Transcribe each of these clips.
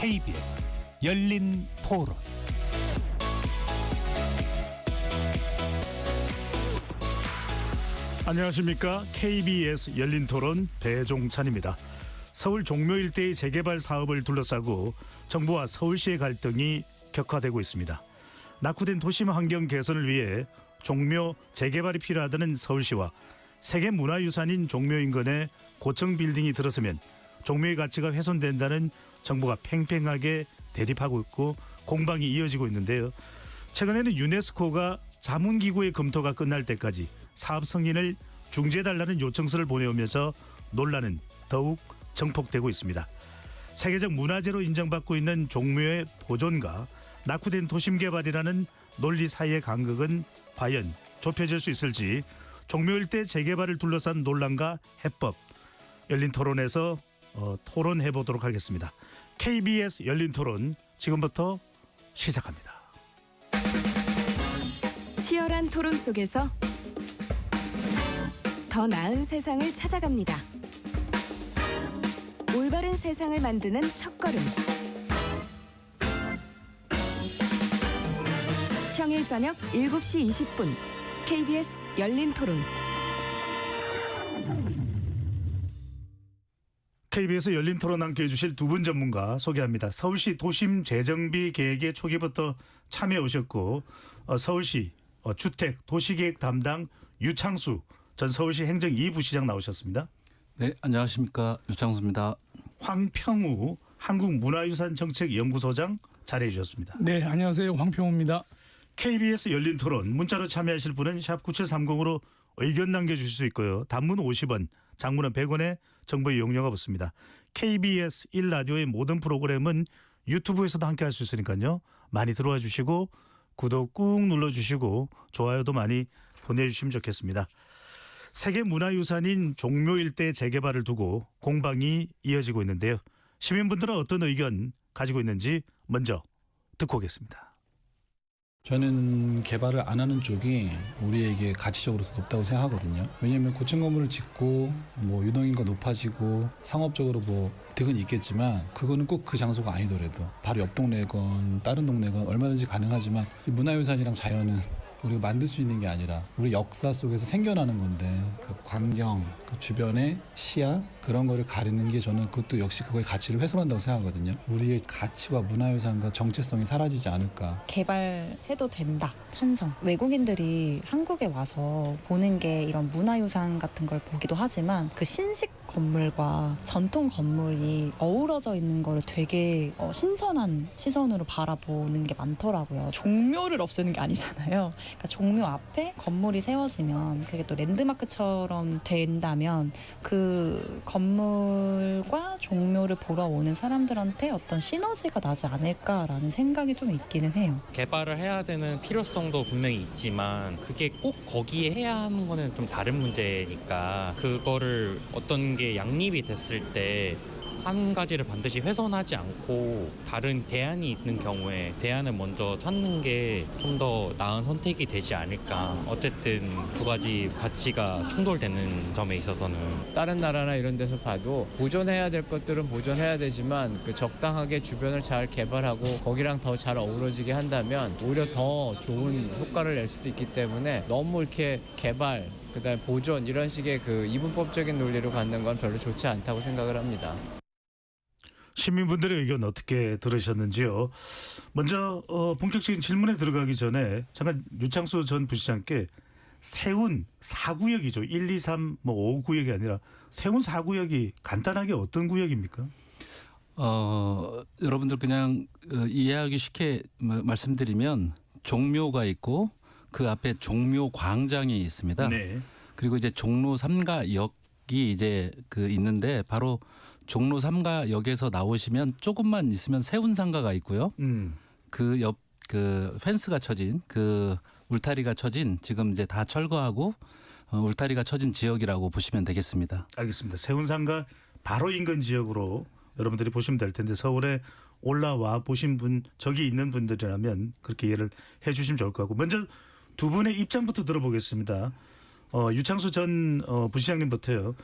KBS 열린 토론. 안녕하십니까. KBS 열린 토론 배종찬입니다. 서울 종묘 일대의 재개발 사업을 둘러싸고 정부와 서울시의 갈등이 격화되고 있습니다. 낙후된 도심 환경 개선을 위해 종묘 재개발이 필요하다는 서울시와 세계 문화유산인 종묘 인근에 고층 빌딩이 들어서면 종묘의 가치가 훼손된다는 정부가 팽팽하게 대립하고 있고 공방이 이어지고 있는데요. 최근에는 유네스코가 자문기구의 검토가 끝날 때까지 사업 승인을 중지해달라는 요청서를 보내오면서 논란은 더욱 정폭되고 있습니다. 세계적 문화재로 인정받고 있는 종묘의 보존과 낙후된 도심 개발이라는 논리 사이의 간극은 과연 좁혀질 수 있을지, 종묘 일대 재개발을 둘러싼 논란과 해법, 열린 토론에서 토론해 보도록 하겠습니다. KBS 열린 토론 지금부터 시작합니다. 치열한 토론 속에서 더 나은 세상을 찾아갑니다. 올바른 세상을 만드는 첫걸음. 평일 저녁 7시 20분 KBS 열린 토론. KBS 열린 토론 함께해 주실 두 분 전문가 소개합니다. 서울시 도심 재정비 계획에 초기부터 참여해 오셨고 서울시 주택 도시계획 담당 유창수 전 서울시 행정 2부 시장 나오셨습니다. 네, 안녕하십니까. 유창수입니다. 황평우 한국문화유산정책연구소장 자리해 주셨습니다. 네, 안녕하세요. 황평우입니다. KBS 열린 토론 문자로 참여하실 분은 샵 9730으로 의견 남겨주실 수 있고요. 단문 50원, 장문은 100원에 정보 이용료가 붙습니다. KBS 1라디오의 모든 프로그램은 유튜브에서도 함께할 수 있으니까요. 많이 들어와 주시고 구독 꾹 눌러주시고 좋아요도 많이 보내주시면 좋겠습니다. 세계문화유산인 종묘 일대 재개발을 두고 공방이 이어지고 있는데요. 시민분들은 어떤 의견 가지고 있는지 먼저 듣고 오겠습니다. 저는 개발을 안 하는 쪽이 우리에게 가치적으로 더 높다고 생각하거든요. 왜냐하면 고층 건물을 짓고 뭐 유동인구가 높아지고 상업적으로 뭐 득은 있겠지만 그거는 꼭 그 장소가 아니더라도 바로 옆 동네건 다른 동네건 얼마든지 가능하지만 이 문화유산이랑 자연은 우리가 만들 수 있는 게 아니라 우리 역사 속에서 생겨나는 건데 그 광경, 그 주변의 시야 그런 거를 가리는 게 저는 그것도 역시 그거의 가치를 훼손한다고 생각하거든요. 우리의 가치와 문화유산과 정체성이 사라지지 않을까. 개발해도 된다. 찬성. 외국인들이 한국에 와서 보는 게 이런 문화유산 같은 걸 보기도 하지만 그 신식 건물과 전통 건물이 어우러져 있는 거를 되게 신선한 시선으로 바라보는 게 많더라고요. 종묘를 없애는 게 아니잖아요. 그러니까 종묘 앞에 건물이 세워지면 그게 또 랜드마크처럼 된다면 그 건물과 종묘를 보러 오는 사람들한테 어떤 시너지가 나지 않을까라는 생각이 좀 있기는 해요. 개발을 해야 되는 필요성도 분명히 있지만 그게 꼭 거기에 해야 하는 거는 좀 다른 문제니까 그거를 어떤 게 양립이 됐을 때 한 가지를 반드시 훼손하지 않고 다른 대안이 있는 경우에 대안을 먼저 찾는 게 좀 더 나은 선택이 되지 않을까. 어쨌든 두 가지 가치가 충돌되는 점에 있어서는 다른 나라나 이런 데서 봐도 보존해야 될 것들은 보존해야 되지만 그 적당하게 주변을 잘 개발하고 거기랑 더 잘 어우러지게 한다면 오히려 더 좋은 효과를 낼 수도 있기 때문에 너무 이렇게 개발 그다음에 보존 이런 식의 그 이분법적인 논리로 갖는 건 별로 좋지 않다고 생각을 합니다. 시민분들의 의견 어떻게 들으셨는지요? 먼저 본격적인 질문에 들어가기 전에 잠깐 유창수 전 부시장께 세운 4구역이죠. 1, 2, 3, 5구역이 아니라 세운 4구역이 간단하게 어떤 구역입니까? 여러분들 그냥 이해하기 쉽게 말씀드리면 종묘가 있고 그 앞에 종묘 광장이 있습니다. 네. 그리고 이제 종로 3가역이 이제 있는데 바로 종로 3가역에서 나오시면 조금만 있으면 세운상가가 있고요. 그 옆 펜스가 쳐진 그 울타리가 쳐진 지금 이제 다 철거하고 울타리가 쳐진 지역이라고 보시면 되겠습니다. 알겠습니다. 세운상가 바로 인근 지역으로 여러분들이 보시면 될 텐데 서울에 올라와 보신 분 저기 있는 분들이라면 그렇게 이해를 해 주시면 좋을 것 같고 먼저 두 분의 입장부터 들어보겠습니다. 유창수 전 부시장님부터요.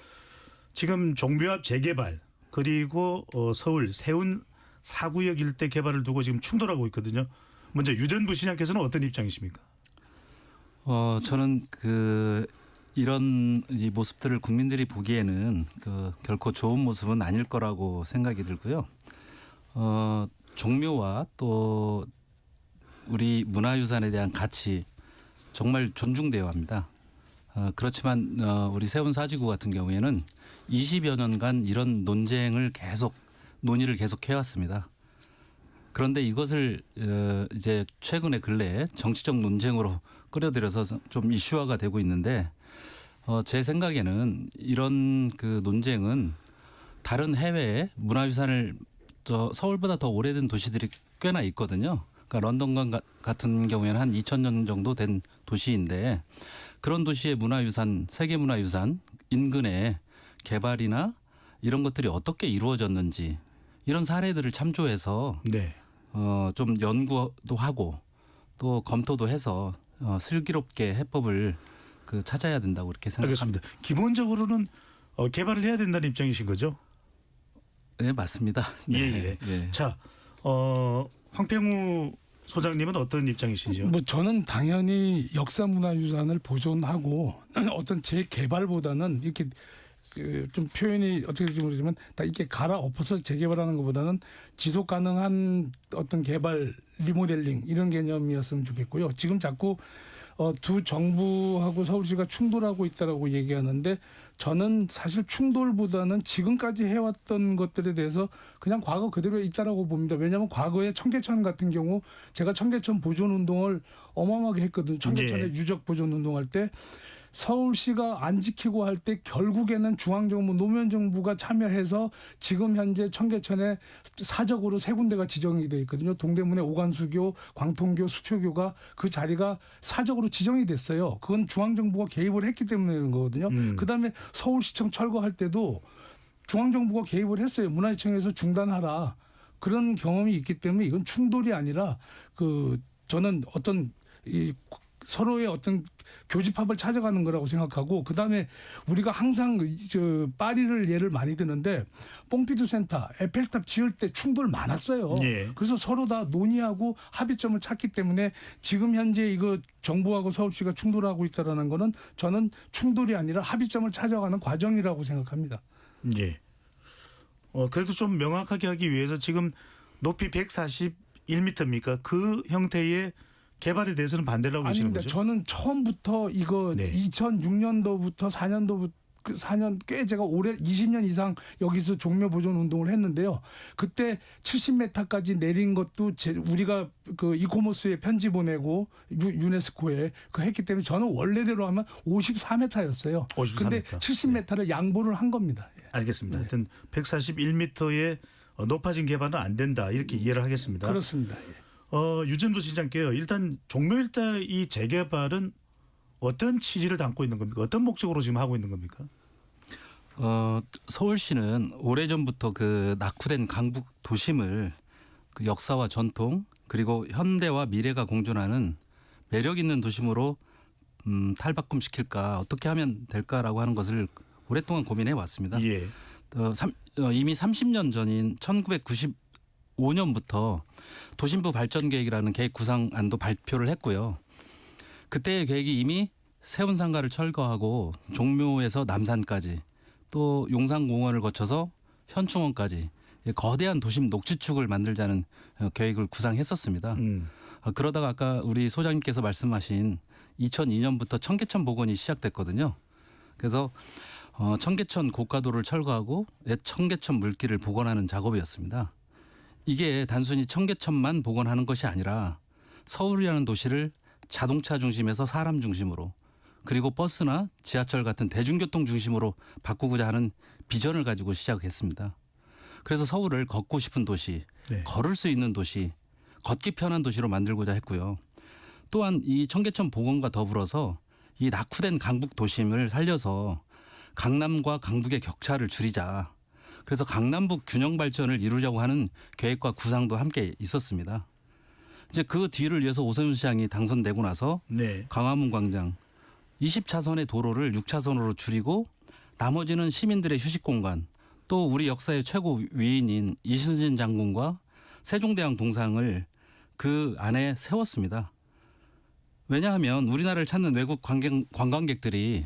지금 종묘 앞 재개발 그리고 서울 세운 4구역 일대 개발을 두고 지금 충돌하고 있거든요. 먼저 유전부 시장께서는 어떤 입장이십니까? 저는 이런 이 모습들을 국민들이 보기에는 결코 좋은 모습은 아닐 거라고 생각이 들고요. 종묘와 또 우리 문화유산에 대한 가치 정말 존중되어야 합니다. 그렇지만 우리 세운사지구 같은 경우에는 20여 년간 이런 논의를 계속 해왔습니다. 그런데 이것을 이제 최근에 근래에 정치적 논쟁으로 끌어들여서 좀 이슈화가 되고 있는데 제 생각에는 이런 논쟁은 다른 해외 문화유산을 서울보다 더 오래된 도시들이 꽤나 있거든요. 그러니까 런던 같은 경우에는 한 2000년 정도 된 도시인데 그런 도시의 문화유산, 세계문화유산 인근에 개발이나 이런 것들이 어떻게 이루어졌는지 이런 사례들을 참조해서 네. 좀 연구도 하고 또 검토도 해서 슬기롭게 해법을 찾아야 된다고 그렇게 생각합니다. 알겠습니다. 기본적으로는 개발을 해야 된다는 입장이신 거죠? 네, 맞습니다. 네. 예. 예. 자, 황평우 소장님은 어떤 입장이신지요? 뭐 저는 당연히 역사문화유산을 보존하고 어떤 재개발보다는 이렇게 좀 표현이 어떻게 될지 모르지만 다 이렇게 갈아엎어서 재개발하는 것보다는 지속 가능한 어떤 개발 리모델링 이런 개념이었으면 좋겠고요. 지금 자꾸 두 정부하고 서울시가 충돌하고 있다라고 얘기하는데 저는 사실 충돌보다는 지금까지 해왔던 것들에 대해서 그냥 과거 그대로 있다라고 봅니다. 왜냐하면 과거에 청계천 같은 경우 제가 청계천 보존 운동을 어마어마하게 했거든요. 청계천의 유적 보존 운동할 때 서울시가 안 지키고 할 때 결국에는 중앙정부 노무현정부가 참여해서 지금 현재 청계천에 사적으로 세 군데가 지정이 돼 있거든요. 동대문의 오간수교, 광통교, 수표교가 그 자리가 사적으로 지정이 됐어요. 그건 중앙정부가 개입을 했기 때문에 그런 거거든요. 그다음에 서울시청 철거할 때도 중앙정부가 개입을 했어요. 문화유치청에서 중단하라. 그런 경험이 있기 때문에 이건 충돌이 아니라 저는 어떤 서로의 어떤 교집합을 찾아가는 거라고 생각하고 그다음에 우리가 항상 파리를 예를 많이 드는데 뽕피두 센터, 에펠탑 지을 때 충돌 많았어요. 예. 그래서 서로 다 논의하고 합의점을 찾기 때문에 지금 현재 이거 정부하고 서울시가 충돌하고 있다라는 거는 저는 충돌이 아니라 합의점을 찾아가는 과정이라고 생각합니다. 예. 그래도 좀 명확하게 하기 위해서 지금 높이 141m입니까? 그 형태의 개발에 대해서는 반대를 하고 계시는 아닙니다. 거죠? 저는 처음부터 이거 네. 2006년도부터 4년 꽤 제가 오래 20년 이상 여기서 종묘 보존 운동을 했는데요. 그때 70m까지 내린 것도 우리가 이코모스에 편지 보내고 유네스코에 했기 때문에 저는 원래대로 하면 54m였어요. 54m. 근데 70m를 양보를 한 겁니다. 예. 알겠습니다. 하여튼 141m의 높아진 개발은 안 된다 이렇게 이해를 하겠습니다. 그렇습니다. 예. 유전부 시장께요. 일단 종묘 일대 이 재개발은 어떤 취지를 담고 있는 겁니까? 어떤 목적으로 지금 하고 있는 겁니까? 서울시는 오래전부터 낙후된 강북 도심을 역사와 전통 그리고 현대와 미래가 공존하는 매력 있는 도심으로 탈바꿈시킬까 어떻게 하면 될까라고 하는 것을 오랫동안 고민해 왔습니다. 예. 이미 30년 전인 1995년부터 도심부 발전 계획이라는 계획 구상안도 발표를 했고요. 그때의 계획이 이미 세운상가를 철거하고 종묘에서 남산까지 또 용산공원을 거쳐서 현충원까지 거대한 도심 녹지축을 만들자는 계획을 구상했었습니다. 그러다가 아까 우리 소장님께서 말씀하신 2002년부터 청계천 복원이 시작됐거든요. 그래서 청계천 고가도를 철거하고 옛 청계천 물길을 복원하는 작업이었습니다. 이게 단순히 청계천만 복원하는 것이 아니라 서울이라는 도시를 자동차 중심에서 사람 중심으로 그리고 버스나 지하철 같은 대중교통 중심으로 바꾸고자 하는 비전을 가지고 시작했습니다. 그래서 서울을 걷고 싶은 도시, 네. 걸을 수 있는 도시, 걷기 편한 도시로 만들고자 했고요. 또한 이 청계천 복원과 더불어서 이 낙후된 강북 도심을 살려서 강남과 강북의 격차를 줄이자. 그래서 강남북 균형 발전을 이루려고 하는 계획과 구상도 함께 있었습니다. 이제 그 뒤를 이어서 오세훈 시장이 당선되고 나서 네. 광화문 광장 20차선의 도로를 6차선으로 줄이고 나머지는 시민들의 휴식 공간 또 우리 역사의 최고 위인인 이순신 장군과 세종대왕 동상을 그 안에 세웠습니다. 왜냐하면 우리나라를 찾는 외국 관광객들이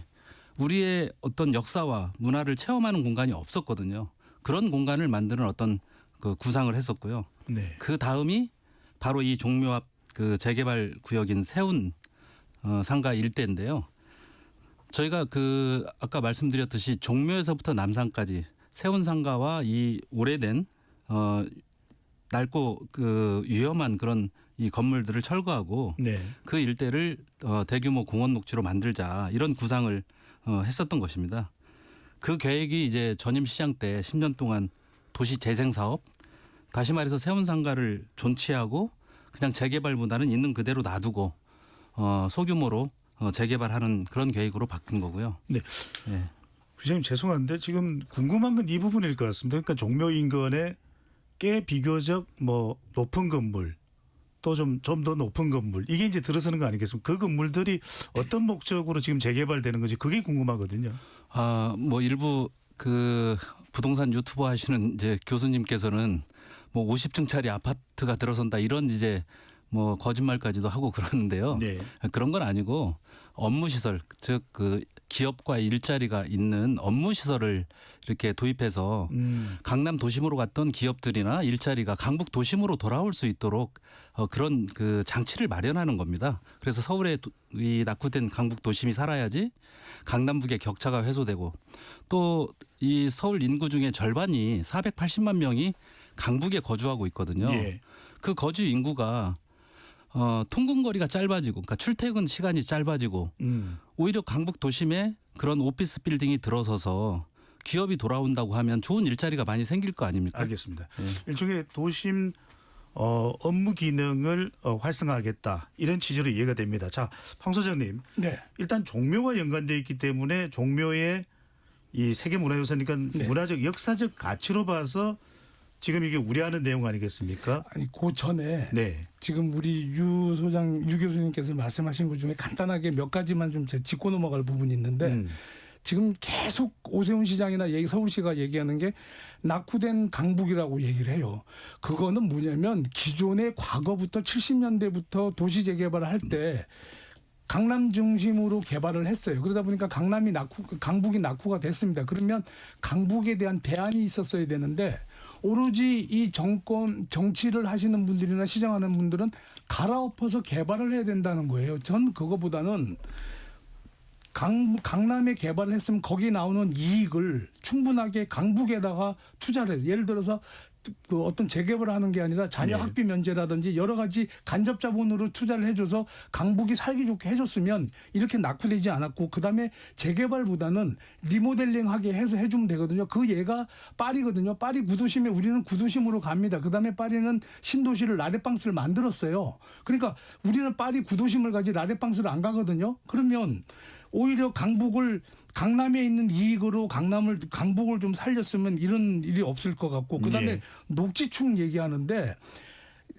우리의 어떤 역사와 문화를 체험하는 공간이 없었거든요. 그런 공간을 만드는 어떤 그 구상을 했었고요. 네. 그 다음이 바로 이 종묘 앞 그 재개발 구역인 세운 상가 일대인데요. 저희가 그 아까 말씀드렸듯이 종묘에서부터 남산까지 세운 상가와 이 오래된 낡고 그 위험한 그런 이 건물들을 철거하고 네. 그 일대를 대규모 공원 녹지로 만들자 이런 구상을 했었던 것입니다. 그 계획이 이제 전임 시장 때 10년 동안 도시 재생 사업, 다시 말해서 세운 상가를 존치하고 그냥 재개발보다는 있는 그대로 놔두고 소규모로 재개발하는 그런 계획으로 바뀐 거고요. 네. 네. 부장님 죄송한데 지금 궁금한 건 이 부분일 것 같습니다. 그러니까 종묘 인근에 꽤 비교적 뭐 높은 건물 또 좀 더 높은 건물 이게 이제 들어서는 거 아니겠습니까? 그 건물들이 어떤 목적으로 지금 재개발되는 건지 그게 궁금하거든요. 뭐 일부 그 부동산 유튜버 하시는 이제 교수님께서는 뭐 50층짜리 아파트가 들어선다 이런 이제 뭐 거짓말까지도 하고 그러는데요. 네. 그런 건 아니고 업무 시설 즉 그 기업과 일자리가 있는 업무 시설을 이렇게 도입해서 강남 도심으로 갔던 기업들이나 일자리가 강북 도심으로 돌아올 수 있도록 그런 그 장치를 마련하는 겁니다. 그래서 서울에 이 낙후된 강북 도심이 살아야지 강남북의 격차가 해소되고 또 이 서울 인구 중에 절반이 480만 명이 강북에 거주하고 있거든요. 예. 그 거주 인구가 통근거리가 짧아지고 그러니까 출퇴근 시간이 짧아지고 오히려 강북 도심에 그런 오피스 빌딩이 들어서서 기업이 돌아온다고 하면 좋은 일자리가 많이 생길 거 아닙니까? 알겠습니다. 네. 일종의 도심 업무 기능을 활성화하겠다 이런 취지로 이해가 됩니다. 자, 황 소장님. 네. 일단 종묘와 연관되어 있기 때문에 종묘의 이 세계문화유산이니까 네. 문화적 역사적 가치로 봐서 지금 이게 우려하는 내용 아니겠습니까? 아니 그 전에 네. 지금 우리 유 교수님께서 말씀하신 것 중에 간단하게 몇 가지만 좀 짚고 넘어갈 부분이 있는데 지금 계속 오세훈 시장이나 서울시가 얘기하는 게 낙후된 강북이라고 얘기를 해요. 그거는 뭐냐면 기존의 과거부터 70년대부터 도시 재개발을 할 때 강남 중심으로 개발을 했어요. 그러다 보니까 강북이 낙후가 됐습니다. 그러면 강북에 대한 대안이 있었어야 되는데 오로지 이 정치를 하시는 분들이나 시장하는 분들은 갈아엎어서 개발을 해야 된다는 거예요. 전 그거보다는 강남에 개발을 했으면 거기 나오는 이익을 충분하게 강북에다가 투자를 해요. 예를 들어서 그 어떤 재개발을 하는 게 아니라 자녀 네. 학비 면제라든지 여러 가지 간접 자본으로 투자를 해줘서 강북이 살기 좋게 해줬으면 이렇게 낙후되지 않았고 그다음에 재개발보다는 리모델링하게 해서 해주면 되거든요. 그 예가 파리거든요. 파리 구도심에 우리는 구도심으로 갑니다. 그다음에 파리는 신도시를 라데팡스를 만들었어요. 그러니까 우리는 파리 구도심을 가지 라데팡스를 안 가거든요. 그러면 오히려 강남에 있는 이익으로 강북을 좀 살렸으면 이런 일이 없을 것 같고 그다음에 예. 녹지축 얘기하는데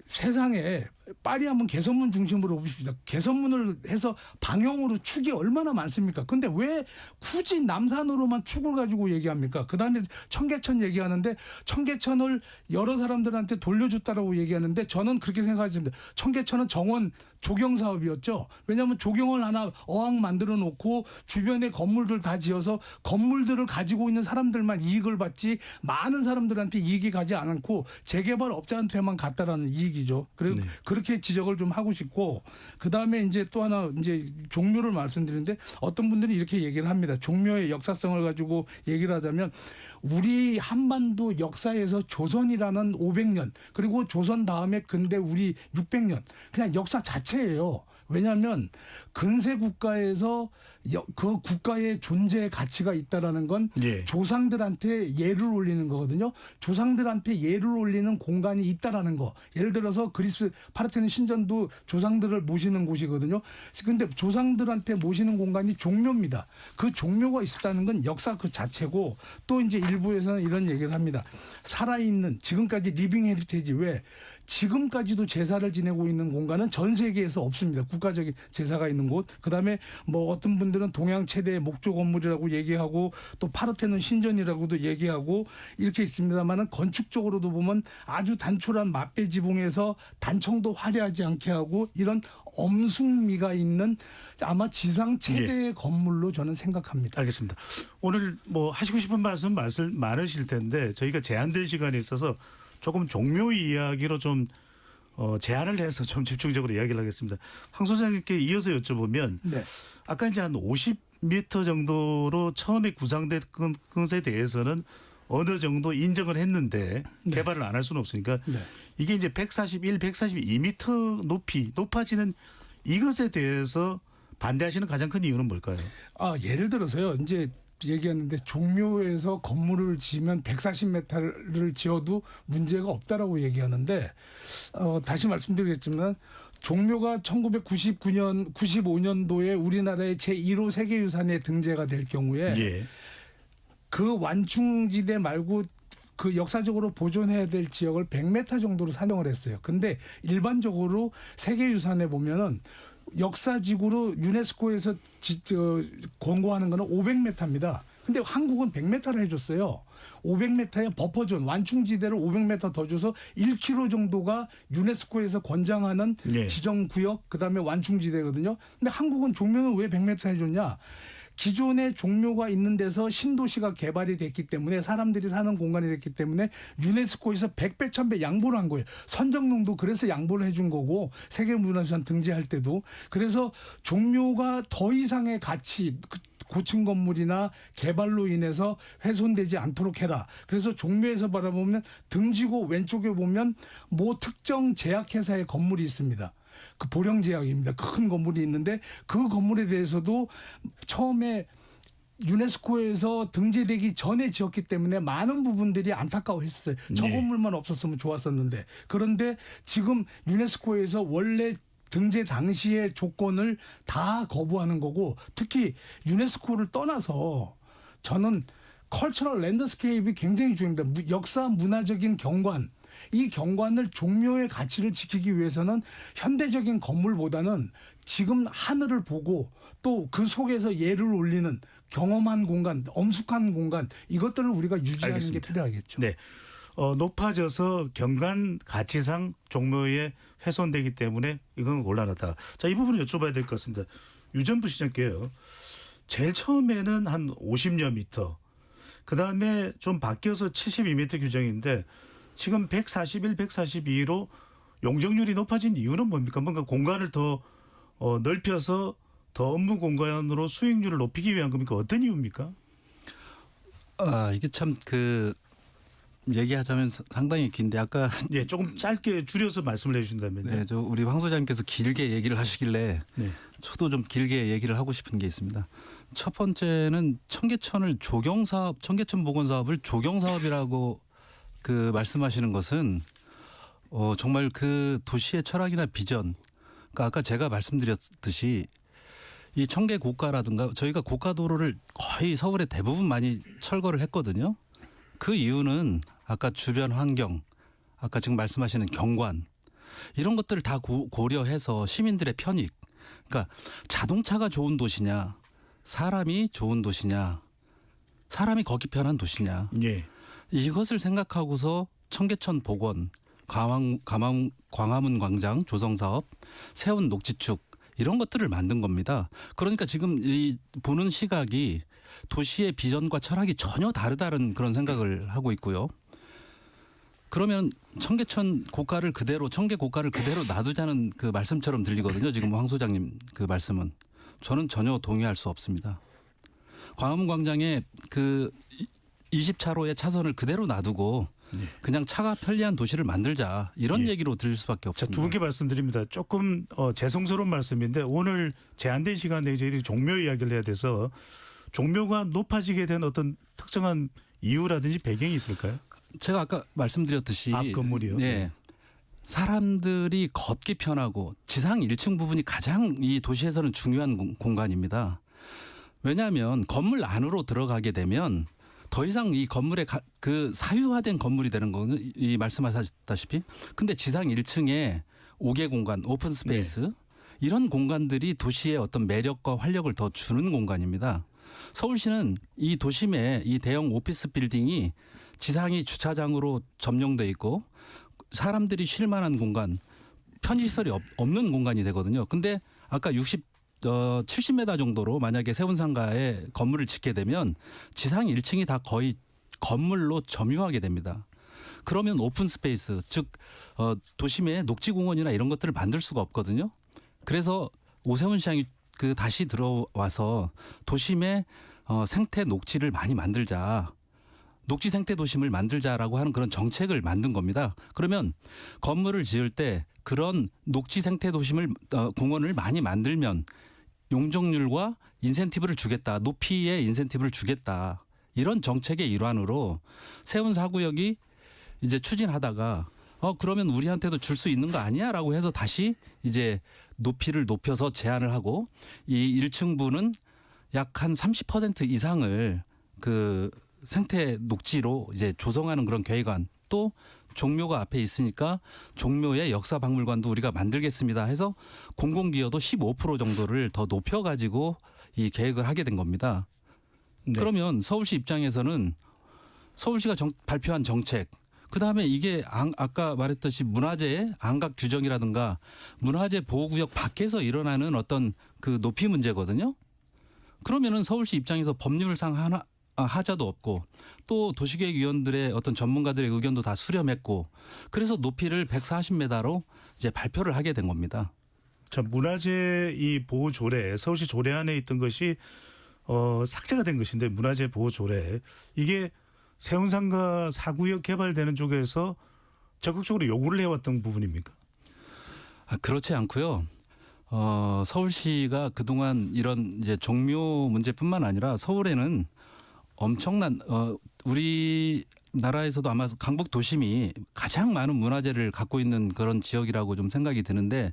세상에 파리 한번 개선문 중심으로 봅시다. 개선문을 해서 방형으로 축이 얼마나 많습니까? 근데 왜 굳이 남산으로만 축을 가지고 얘기합니까? 그다음에 청계천 얘기하는데 청계천을 여러 사람들한테 돌려줬다라고 얘기하는데 저는 그렇게 생각합니다. 청계천은 정원 조경 사업이었죠. 왜냐하면 조경을 하나 어항 만들어 놓고 주변에 건물들 다 지어서 건물들을 가지고 있는 사람들만 이익을 받지 많은 사람들한테 이익이 가지 않고 재개발 업자한테만 갔다라는 이익이죠. 그리고 네. 그렇게 지적을 좀 하고 싶고 그다음에 이제 또 하나 이제 종묘를 말씀드리는데 어떤 분들이 이렇게 얘기를 합니다. 종묘의 역사성을 가지고 얘기를 하자면 우리 한반도 역사에서 조선이라는 500년 그리고 조선 다음에 근대 우리 600년 그냥 역사 자체예요. 왜냐하면 근세 국가에서 그 국가의 존재의 가치가 있다라는 건 예. 조상들한테 예를 올리는 거거든요. 조상들한테 예를 올리는 공간이 있다라는 거. 예를 들어서 그리스 파르테논 신전도 조상들을 모시는 곳이거든요. 근데 조상들한테 모시는 공간이 종묘입니다. 그 종묘가 있었다는 건 역사 그 자체고 또 이제 일부에서는 이런 얘기를 합니다. 살아있는 지금까지 리빙 헤리테이지 왜 지금까지도 제사를 지내고 있는 공간은 전 세계에서 없습니다. 국가적인 제사가 있는 곳. 그다음에 뭐 어떤 분들 분들은 동양 최대의 목조 건물이라고 얘기하고 또 파르테논 신전이라고도 얘기하고 이렇게 있습니다만은 건축적으로도 보면 아주 단촐한 맛배 지붕에서 단청도 화려하지 않게 하고 이런 엄숙미가 있는 아마 지상 최대의 건물로 저는 생각합니다. 알겠습니다. 오늘 뭐 하시고 싶은 말씀 많으실 텐데 저희가 제한된 시간이 있어서 조금 종묘 이야기로 좀 제안을 해서 좀 집중적으로 이야기를 하겠습니다. 황 소장님께 이어서 여쭤보면 네. 아까 이제 한 50m 정도로 처음에 구상된 것에 대해서는 어느 정도 인정을 했는데 네. 개발을 안 할 수는 없으니까 네. 이게 이제 141, 142m 높아지는 이것에 대해서 반대하시는 가장 큰 이유는 뭘까요? 예를 들어서요. 이제 얘기했는데 종묘에서 건물을 지으면 140m를 지어도 문제가 없다라고 얘기하는데 다시 말씀드리겠지만 종묘가 1999년 95년도에 우리나라의 제1호 세계유산에 등재가 될 경우에 예. 그 완충지대 말고 그 역사적으로 보존해야 될 지역을 100m 정도로 산정을 했어요. 근데 일반적으로 세계유산에 보면은 역사지구로 유네스코에서 권고하는 거는 500m입니다. 근데 한국은 100m를 해줬어요. 500m의 버퍼존 완충지대를 500m 더 줘서 1km 정도가 유네스코에서 권장하는 네. 지정구역 그다음에 완충지대거든요. 근데 한국은 종묘는 왜 100m 해줬냐? 기존의 종묘가 있는 데서 신도시가 개발이 됐기 때문에 사람들이 사는 공간이 됐기 때문에 유네스코에서 100배 1000배 양보를 한 거예요. 선정릉도 그래서 양보를 해준 거고 세계문화유산 등재할 때도. 그래서 종묘가 더 이상의 가치 고층 건물이나 개발로 인해서 훼손되지 않도록 해라. 그래서 종묘에서 바라보면 등지고 왼쪽에 보면 모 특정 제약회사의 건물이 있습니다. 그 보령제약입니다. 큰 건물이 있는데 그 건물에 대해서도 처음에 유네스코에서 등재되기 전에 지었기 때문에 많은 부분들이 안타까워했어요. 저 네. 건물만 없었으면 좋았었는데. 그런데 지금 유네스코에서 원래 등재 당시의 조건을 다 거부하는 거고 특히 유네스코를 떠나서 저는 컬처럴 랜드스케이프가 굉장히 중요합니다. 역사 문화적인 경관. 이 경관을 종묘의 가치를 지키기 위해서는 현대적인 건물보다는 지금 하늘을 보고 또 그 속에서 예를 올리는 경험한 공간, 엄숙한 공간 이것들을 우리가 유지하는 알겠습니다. 게 필요하겠죠. 네. 높아져서 경관 가치상 종묘에 훼손되기 때문에 이건 곤란하다. 자, 이 부분을 여쭤봐야 될 것 같습니다. 유전부 시장께요. 제일 처음에는 한 50여 미터, 그 다음에 좀 바뀌어서 72m 규정인데 지금 141, 142로 용적률이 높아진 이유는 뭡니까? 뭔가 공간을 더 넓혀서 더 업무 공간으로 수익률을 높이기 위한 겁니까? 어떤 이유입니까? 이게 참 얘기하자면 상당히 긴데 아까 예, 조금 짧게 줄여서 말씀을 해주신다면요. 네, 우리 황 소장님께서 길게 얘기를 하시길래 네. 저도 좀 길게 얘기를 하고 싶은 게 있습니다. 첫 번째는 청계천 복원 사업을 조경 사업이라고 말씀하시는 것은 정말 그 도시의 철학이나 비전. 그러니까 아까 제가 말씀드렸듯이 이 청계 고가라든가 저희가 고가도로를 거의 서울에 대부분 많이 철거를 했거든요. 그 이유는 아까 주변 환경, 아까 지금 말씀하시는 경관 이런 것들을 다 고려해서 시민들의 편익. 그러니까 자동차가 좋은 도시냐, 사람이 좋은 도시냐, 사람이 걷기 편한 도시냐. 예. 이것을 생각하고서 청계천 복원, 광화문 광장 조성 사업, 세운 녹지축 이런 것들을 만든 겁니다. 그러니까 지금 이 보는 시각이 도시의 비전과 철학이 전혀 다르다는 그런 생각을 하고 있고요. 그러면 청계 고가를 그대로 놔두자는 그 말씀처럼 들리거든요. 지금 황 소장님 그 말씀은 저는 전혀 동의할 수 없습니다. 광화문 광장에 그 20차로의 차선을 그대로 놔두고 그냥 차가 편리한 도시를 만들자 이런 얘기로 들릴 수밖에 자, 없습니다. 두 분께 말씀드립니다. 조금 죄송스러운 말씀인데 오늘 제한된 시간 내에 저희들이 종묘 이야기를 해야 돼서 종묘가 높아지게 된 어떤 특정한 이유라든지 배경이 있을까요? 제가 아까 말씀드렸듯이 앞 건물이요? 네. 사람들이 걷기 편하고 지상 1층 부분이 가장 이 도시에서는 중요한 공간입니다. 왜냐하면 건물 안으로 들어가게 되면 더 이상 이 건물의 그 사유화된 건물이 되는 거거든요. 이 말씀하셨다시피. 근데 지상 1층에 5개 공간, 오픈 스페이스 이런 공간들이 도시의 어떤 매력과 활력을 더 주는 공간입니다. 서울시는 이 도심에 이 대형 오피스 빌딩이 지상이 주차장으로 점령돼 있고 사람들이 쉴 만한 공간, 편의시설이 없는 공간이 되거든요. 근데 아까 70m 정도로 만약에 세운상가에 건물을 짓게 되면 지상 1층이 다 거의 건물로 점유하게 됩니다. 그러면 오픈 스페이스, 즉 도심에 녹지공원이나 이런 것들을 만들 수가 없거든요. 그래서 오세훈 시장이 다시 들어와서 도심에 생태 녹지를 많이 만들자. 녹지 생태 도심을 만들자라고 하는 그런 정책을 만든 겁니다. 그러면 건물을 지을 때 그런 녹지 생태 도심을 공원을 많이 만들면 용적률과 인센티브를 주겠다. 높이의 인센티브를 주겠다. 이런 정책의 일환으로 세운 사구역이 이제 추진하다가 그러면 우리한테도 줄 수 있는 거 아니야라고 해서 다시 이제 높이를 높여서 제한을 하고 이 1층부는 약 한 30% 이상을 그 생태 녹지로 이제 조성하는 그런 계획안, 또 종묘가 앞에 있으니까 종묘의 역사박물관도 우리가 만들겠습니다 해서 공공기여도 15% 정도를 더 높여가지고 이 계획을 하게 된 겁니다. 네. 그러면 서울시 입장에서는 서울시가 발표한 정책, 그다음에 이게 아까 말했듯이 문화재의 안각 규정이라든가 문화재 보호구역 밖에서 일어나는 어떤 그 높이 문제거든요. 그러면은 서울시 입장에서 법률상 하자도 없고 또 도시계획위원들의 어떤 전문가들의 의견도 다 수렴했고 그래서 높이를 140m로 이제 발표를 하게 된 겁니다. 자, 문화재 이 보호 조례, 서울시 조례 안에 있던 것이 삭제가 된 것인데 문화재 보호 조례 이게 세운상가 4구역 개발되는 쪽에서 적극적으로 요구를 해왔던 부분입니까? 그렇지 않고요. 서울시가 그동안 이런 이제 종묘 문제뿐만 아니라 서울에는 엄청난 우리나라에서도 아마 강북 도심이 가장 많은 문화재를 갖고 있는 그런 지역이라고 좀 생각이 드는데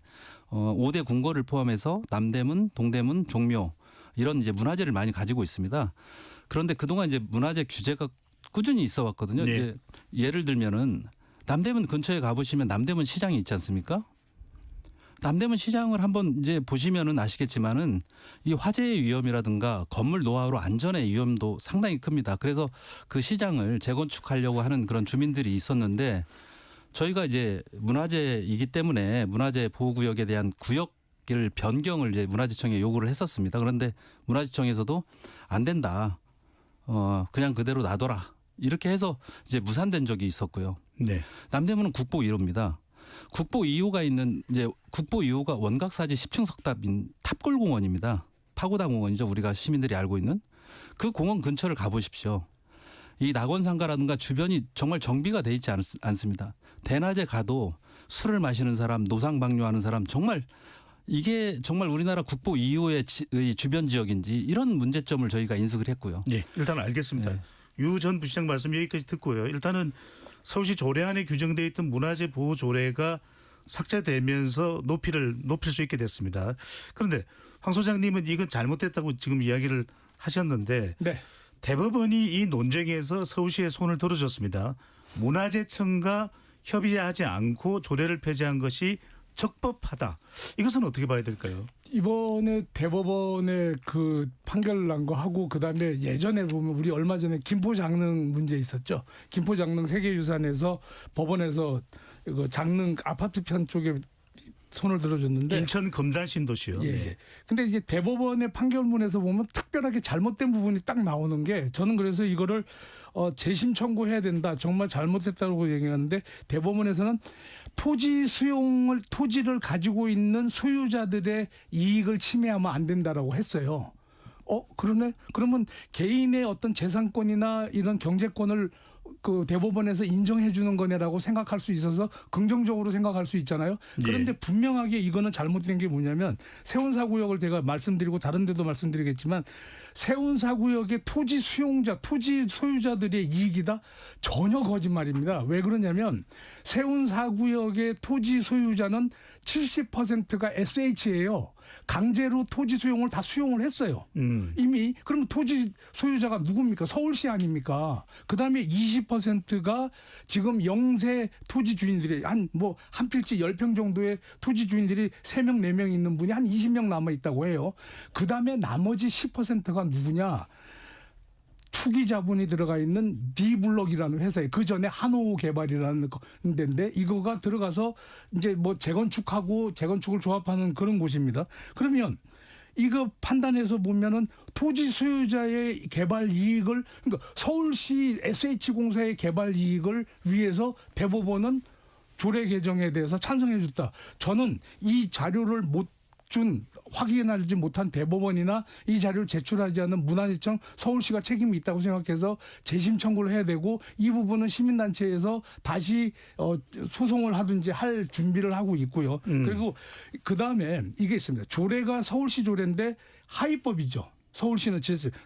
5대 궁궐을 포함해서 남대문, 동대문, 종묘 이런 이제 문화재를 많이 가지고 있습니다. 그런데 그동안 이제 문화재 규제가 꾸준히 있어 왔거든요. 네. 이제 예를 들면은 남대문 근처에 가보시면 남대문 시장이 있지 않습니까? 남대문 시장을 한번 이제 보시면은 아시겠지만은 이 화재의 위험이라든가 건물 노하우로 안전의 위험도 상당히 큽니다. 그래서 그 시장을 재건축하려고 하는 그런 주민들이 있었는데 저희가 이제 문화재이기 때문에 문화재 보호구역에 대한 구역을 변경을 이제 문화재청에 요구를 했었습니다. 그런데 문화재청에서도 안 된다. 그냥 그대로 놔둬라. 이렇게 해서 이제 무산된 적이 있었고요. 네. 남대문은 국보 1호입니다. 국보 2호가 있는 이제 국보 2호가 원각사지 10층 석탑인 탑골공원입니다. 파고다 공원이죠. 우리가 시민들이 알고 있는 그 공원 근처를 가보십시오. 이 낙원상가라든가 주변이 정말 정비가 돼 있지 않습니다. 대낮에 가도 술을 마시는 사람, 노상방뇨하는 사람 정말 이게 정말 우리나라 국보 2호의 주변 지역인지 이런 문제점을 저희가 인식을 했고요. 네, 일단 알겠습니다. 네. 유 전 부시장 말씀 여기까지 듣고요. 일단은 서울시 조례 안에 규정되어 있던 문화재 보호 조례가 삭제되면서 높일 수 있게 됐습니다. 그런데 황 소장님은 이건 잘못됐다고 지금 이야기를 하셨는데 네. 대법원이 이 논쟁에서 서울시의 손을 들어줬습니다. 문화재청과 협의하지 않고 조례를 폐지한 것이 적법하다. 이것은 어떻게 봐야 될까요? 이번에 대법원의 그 판결 난 거 하고 그다음에 예전에 보면 우리 얼마 전에 김포 장릉 문제 있었죠. 김포 장릉 세계유산에서 법원에서 이거 장릉 아파트 편 쪽에 손을 들어줬는데 인천 금단 신도시요. 예. 네. 근데 이제 대법원의 판결문에서 보면 특별하게 잘못된 부분이 딱 나오는 게 저는 그래서 이거를 재심 청구해야 된다. 정말 잘못했다고 얘기하는데 대법원에서는 토지를 가지고 있는 소유자들의 이익을 침해하면 안 된다라고 했어요. 그러네. 그러면 개인의 어떤 재산권이나 이런 경제권을 그 대법원에서 인정해 주는 거네라고 생각할 수 있어서 긍정적으로 생각할 수 있잖아요. 그런데 예. 분명하게 이거는 잘못된 게 뭐냐면 세운사구역을 제가 말씀드리고 다른 데도 말씀드리겠지만 세운사구역의 토지 소유자들의 이익이다? 전혀 거짓말입니다. 왜 그러냐면 세운사구역의 토지 소유자는 70%가 SH예요. 강제로 토지 수용을 다 수용을 했어요. 이미. 그럼 토지 소유자가 누굽니까? 서울시 아닙니까? 그다음에 20%가 지금 영세 토지 주인들이 한 필지 10평 정도의 토지 주인들이 3명, 4명 있는 분이 한 20명 남아 있다고 해요. 그다음에 나머지 10%가 누구냐? 투기 자본이 들어가 있는 D블럭이라는 회사에 그 전에 한호 개발이라는 데인데 이거가 들어가서 이제 뭐 재건축하고 재건축을 조합하는 그런 곳입니다. 그러면 이거 판단해서 보면은 토지 소유자의 개발 이익을 그러니까 서울시 SH공사의 개발 이익을 위해서 대법원은 조례 개정에 대해서 찬성해 줬다. 저는 이 자료를 확인하지 못한 대법원이나 이 자료를 제출하지 않은 문화재청 서울시가 책임이 있다고 생각해서 재심 청구를 해야 되고 이 부분은 시민단체에서 다시 소송을 하든지 할 준비를 하고 있고요. 그리고 그다음에 이게 있습니다. 조례가 서울시 조례인데 하위법이죠. 서울시는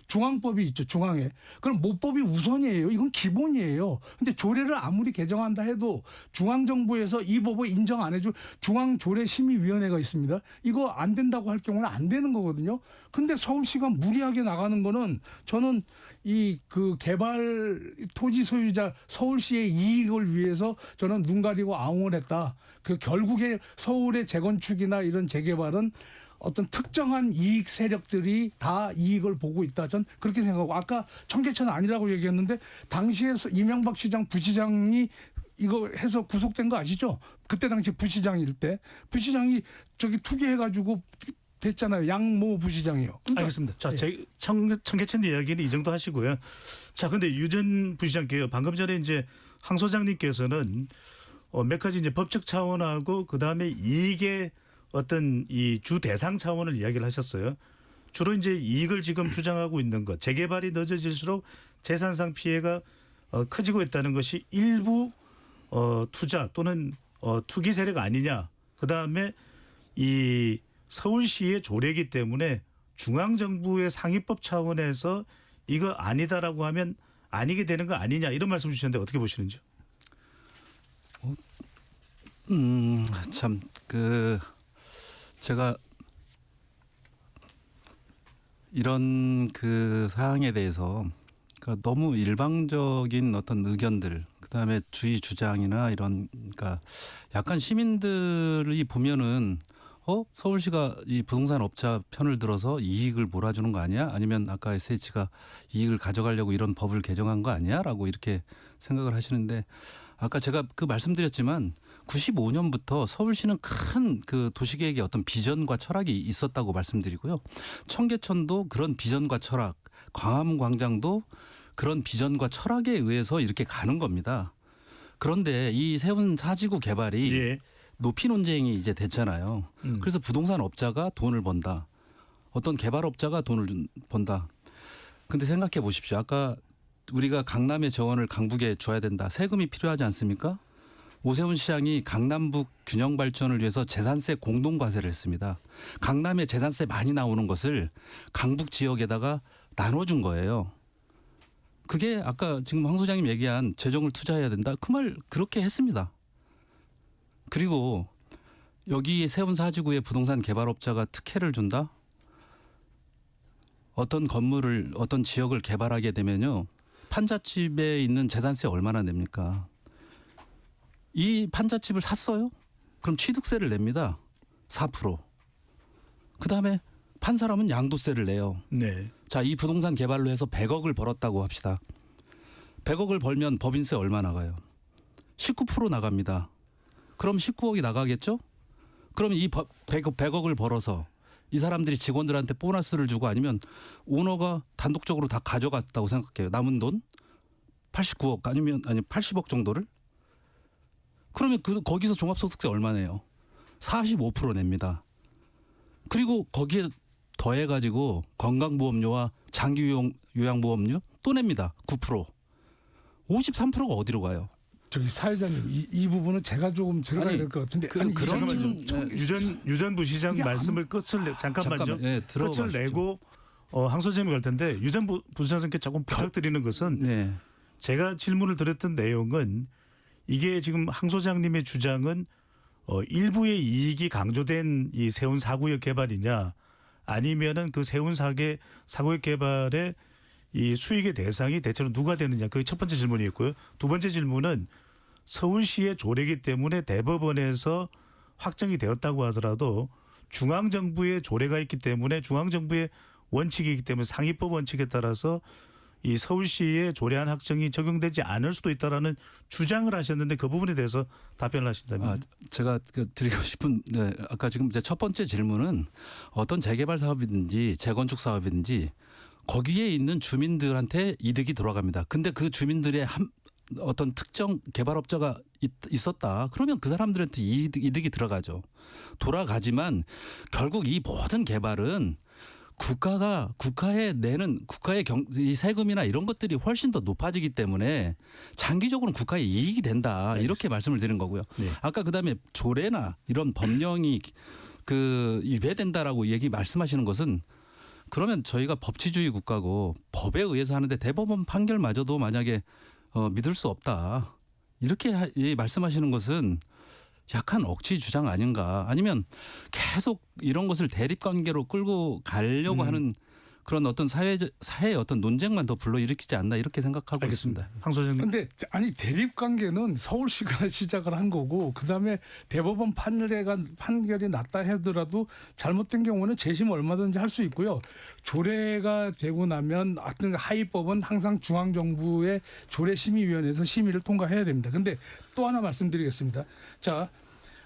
중앙법이 있죠. 중앙에. 그럼 모법이 우선이에요. 이건 기본이에요. 근데 조례를 아무리 개정한다 해도 중앙정부에서 이 법을 인정 안 해줄 중앙조례심의위원회가 있습니다. 이거 안 된다고 할 경우는 안 되는 거거든요. 근데 서울시가 무리하게 나가는 거는 저는 그 개발 토지 소유자 서울시의 이익을 위해서 저는 눈 가리고 아웅을 했다. 그 결국에 서울의 재건축이나 이런 재개발은 어떤 특정한 이익 세력들이 다 이익을 보고 있다. 전 그렇게 생각하고 아까 청계천 아니라고 얘기했는데 당시에 이명박 시장 부시장이 이거 해서 구속된 거 아시죠? 그때 당시 부시장일 때 부시장이 저기 투기해가지고 됐잖아요. 양모 부시장이요. 그러니까 알겠습니다. 자, 청계천 이야기는 이 정도 하시고요. 자, 근데 유전 부시장께요. 방금 전에 이제 황 소장님께서는 몇 가지 이제 법적 차원하고 그 다음에 이익의 어떤 이 주 대상 차원을 이야기를 하셨어요. 주로 이제 이익을 지금 주장하고 있는 것, 재개발이 늦어질수록 재산상 피해가 커지고 있다는 것이 일부 투자 또는 투기 세력 아니냐. 그 다음에 이 서울시의 조례이기 때문에 중앙정부의 상위법 차원에서 이거 아니다라고 하면 아니게 되는 거 아니냐 이런 말씀 주셨는데 어떻게 보시는지요? 제가 이런 그 사항에 대해서 그러니까 너무 일방적인 어떤 의견들, 그다음에 주의 주장이나 이런 그러니까 약간 시민들이 보면은 서울시가 이 부동산 업자 편을 들어서 이익을 몰아주는 거 아니야? 아니면 아까 SH가 이익을 가져가려고 이런 법을 개정한 거 아니야?라고 이렇게 생각을 하시는데 아까 제가 그 말씀드렸지만 95년부터 서울시는 큰 그 도시계획의 어떤 비전과 철학이 있었다고 말씀드리고요. 청계천도 그런 비전과 철학, 광화문 광장도 그런 비전과 철학에 의해서 이렇게 가는 겁니다. 그런데 이 세운 사지구 개발이 높이 논쟁이 이제 됐잖아요. 그래서 부동산 업자가 돈을 번다. 어떤 개발업자가 돈을 번다. 근데 생각해 보십시오. 아까 우리가 강남의 정원을 강북에 줘야 된다. 세금이 필요하지 않습니까? 오세훈 시장이 강남북 균형 발전을 위해서 재산세 공동과세를 했습니다. 강남에 재산세 많이 나오는 것을 강북 지역에다가 나눠준 거예요. 그게 아까 지금 황 소장님 얘기한 재정을 투자해야 된다. 그 말 그렇게 했습니다. 그리고 여기 세운 사지구에 부동산 개발업자가 특혜를 준다? 어떤 건물을 어떤 지역을 개발하게 되면요. 판잣집에 있는 재산세 얼마나 냅니까? 이 판잣집을 샀어요? 그럼 취득세를 냅니다. 4%. 그다음에 판 사람은 양도세를 내요. 네. 자, 이 부동산 개발로 해서 100억을 벌었다고 합시다. 100억을 벌면 법인세 얼마 나가요? 19% 나갑니다. 그럼 19억이 나가겠죠? 그럼 이 100억을 벌어서 이 사람들이 직원들한테 보너스를 주고 아니면 오너가 단독적으로 다 가져갔다고 생각해요. 남은 돈 89억 아니 80억 정도를? 그러면 거기서 종합소득세 얼마 내요? 45% 냅니다. 그리고 거기에 더해가지고 건강보험료와 장기요양보험료 또 냅니다. 9%. 53%가 어디로 가요? 저기 사회자님 이 부분은 제가 조금 들어가야 될 것 같은데 유전 부시장 말씀을 끝을 잠깐만요. 끝을 내고 황 소장님 갈 텐데 유전 부시장님께 조금 부탁드리는 것은 제가 질문을 드렸던 내용은 이게 지금 황 소장님의 주장은 일부의 이익이 강조된 이 세운 4구역 개발이냐 아니면은 그 세운 4구역 개발의 이 수익의 대상이 대체로 누가 되느냐 그게 첫 번째 질문이었고요. 두 번째 질문은 서울시의 조례이기 때문에 대법원에서 확정이 되었다고 하더라도 중앙정부의 조례가 있기 때문에 중앙정부의 원칙이기 때문에 상위법 원칙에 따라서 이 서울시의 조례안 확정이 적용되지 않을 수도 있다라는 주장을 하셨는데 그 부분에 대해서 답변을 하신다면. 제가 드리고 싶은 아까 지금 이제 첫 번째 질문은 어떤 재개발 사업이든지 재건축 사업이든지 거기에 있는 주민들한테 이득이 돌아갑니다. 근데 그 주민들의 어떤 특정 개발업자가 있었다. 그러면 그 사람들한테 이득이 들어가죠. 돌아가지만 결국 이 모든 개발은 국가에 내는 이 세금이나 이런 것들이 훨씬 더 높아지기 때문에 장기적으로는 국가에 이익이 된다. 이렇게 말씀을 드린 거고요. 네. 아까 그다음에 조례나 이런 법령이 위배된다라고 말씀하시는 것은 그러면 저희가 법치주의 국가고 법에 의해서 하는데 대법원 판결마저도 만약에 믿을 수 없다. 이렇게 말씀하시는 것은 약한 억지 주장 아닌가. 아니면 계속 이런 것을 대립관계로 끌고 가려고 하는 그런 어떤 사회의 어떤 논쟁만 더 불러일으키지 않나 이렇게 생각하고 있습니다. 황 소장님. 근데 아니 대립 관계는 서울시가 시작을 한 거고 그다음에 대법원 판결이 났다 하더라도 잘못된 경우는 재심 얼마든지 할 수 있고요. 조례가 되고 나면 하위법은 항상 중앙정부의 조례심의위원회에서 심의를 통과해야 됩니다. 근데 또 하나 말씀드리겠습니다. 자,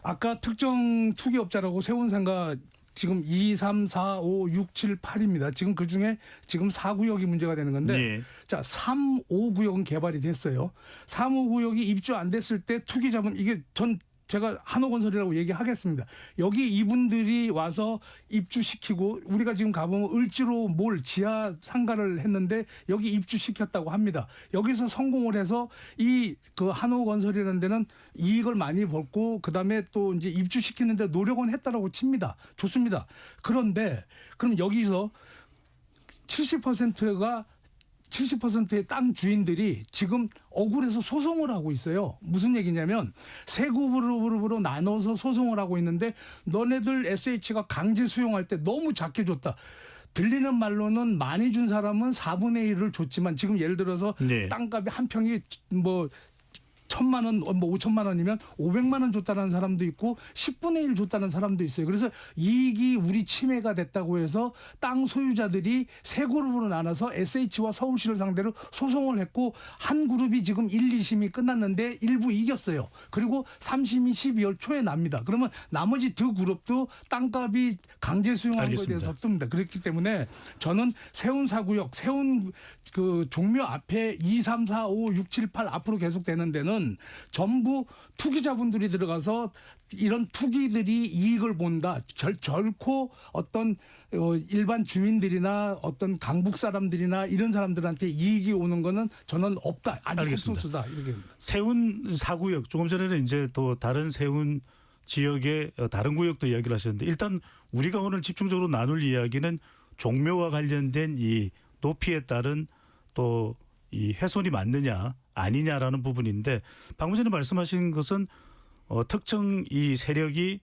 아까 특정 투기업자라고 세운 상가 지금 2, 3, 4, 5, 6, 7, 8입니다. 지금 그중에 지금 4구역이 문제가 되는 건데 네. 자 3, 5구역은 개발이 됐어요. 3, 5구역이 입주 안 됐을 때 투기자금 이게 제가 한옥건설이라고 얘기하겠습니다. 여기 이분들이 와서 입주시키고 우리가 지금 가보면 을지로 몰 지하 상가를 했는데 여기 입주시켰다고 합니다. 여기서 성공을 해서 그 한옥건설이라는 데는 이익을 많이 벌고 그다음에 또 이제 입주시키는데 노력은 했다라고 칩니다. 좋습니다. 그런데 그럼 여기서 70%의 땅 주인들이 지금 억울해서 소송을 하고 있어요. 무슨 얘기냐면 세 그룹으로 나눠서 소송을 하고 있는데 너네들 SH가 강제 수용할 때 너무 작게 줬다. 들리는 말로는 많이 준 사람은 4분의 1을 줬지만 지금 예를 들어서 네. 땅값이 한 평이 1,000만 원, 5천만 원이면 500만 원 줬다는 사람도 있고 10분의 1 줬다는 사람도 있어요. 그래서 이익이 우리 침해가 됐다고 해서 땅 소유자들이 세 그룹으로 나눠서 SH와 서울시를 상대로 소송을 했고 한 그룹이 지금 1, 2심이 끝났는데 일부 이겼어요. 그리고 3심이 12월 초에 납니다. 그러면 나머지 두 그룹도 땅값이 강제 수용한 거에 대해서 섭니다. 그렇기 때문에 저는 세운 4구역, 세운 그 종묘 앞에 2, 3, 4, 5, 6, 7, 8 앞으로 계속되는 데는 전부 투기자분들이 들어가서 이런 투기들이 이익을 본다. 결코 어떤 일반 주민들이나 어떤 강북 사람들이나 이런 사람들한테 이익이 오는 거는 저는 없다. 아주 소수다. 이렇게. 세운 4구역 조금 전에는 이제 또 다른 세운 지역의 다른 구역도 이야기를 하셨는데 일단 우리가 오늘 집중적으로 나눌 이야기는 종묘와 관련된 이 높이에 따른 또 이 훼손이 맞느냐 아니냐라는 부분인데 방금 전에 말씀하신 것은 특정 이 세력이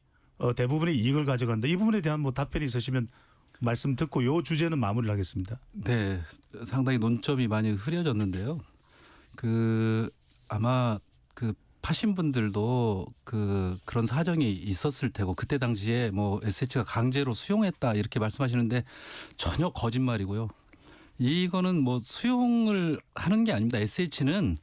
대부분의 이익을 가져간다. 이 부분에 대한 답변이 있으시면 말씀 듣고 이 주제는 마무리를 하겠습니다. 네, 상당히 논점이 많이 흐려졌는데요. 아마 파신 분들도 그런 사정이 있었을 테고 그때 당시에 SH가 강제로 수용했다 이렇게 말씀하시는데 전혀 거짓말이고요. 이거는 수용을 하는 게 아닙니다. SH는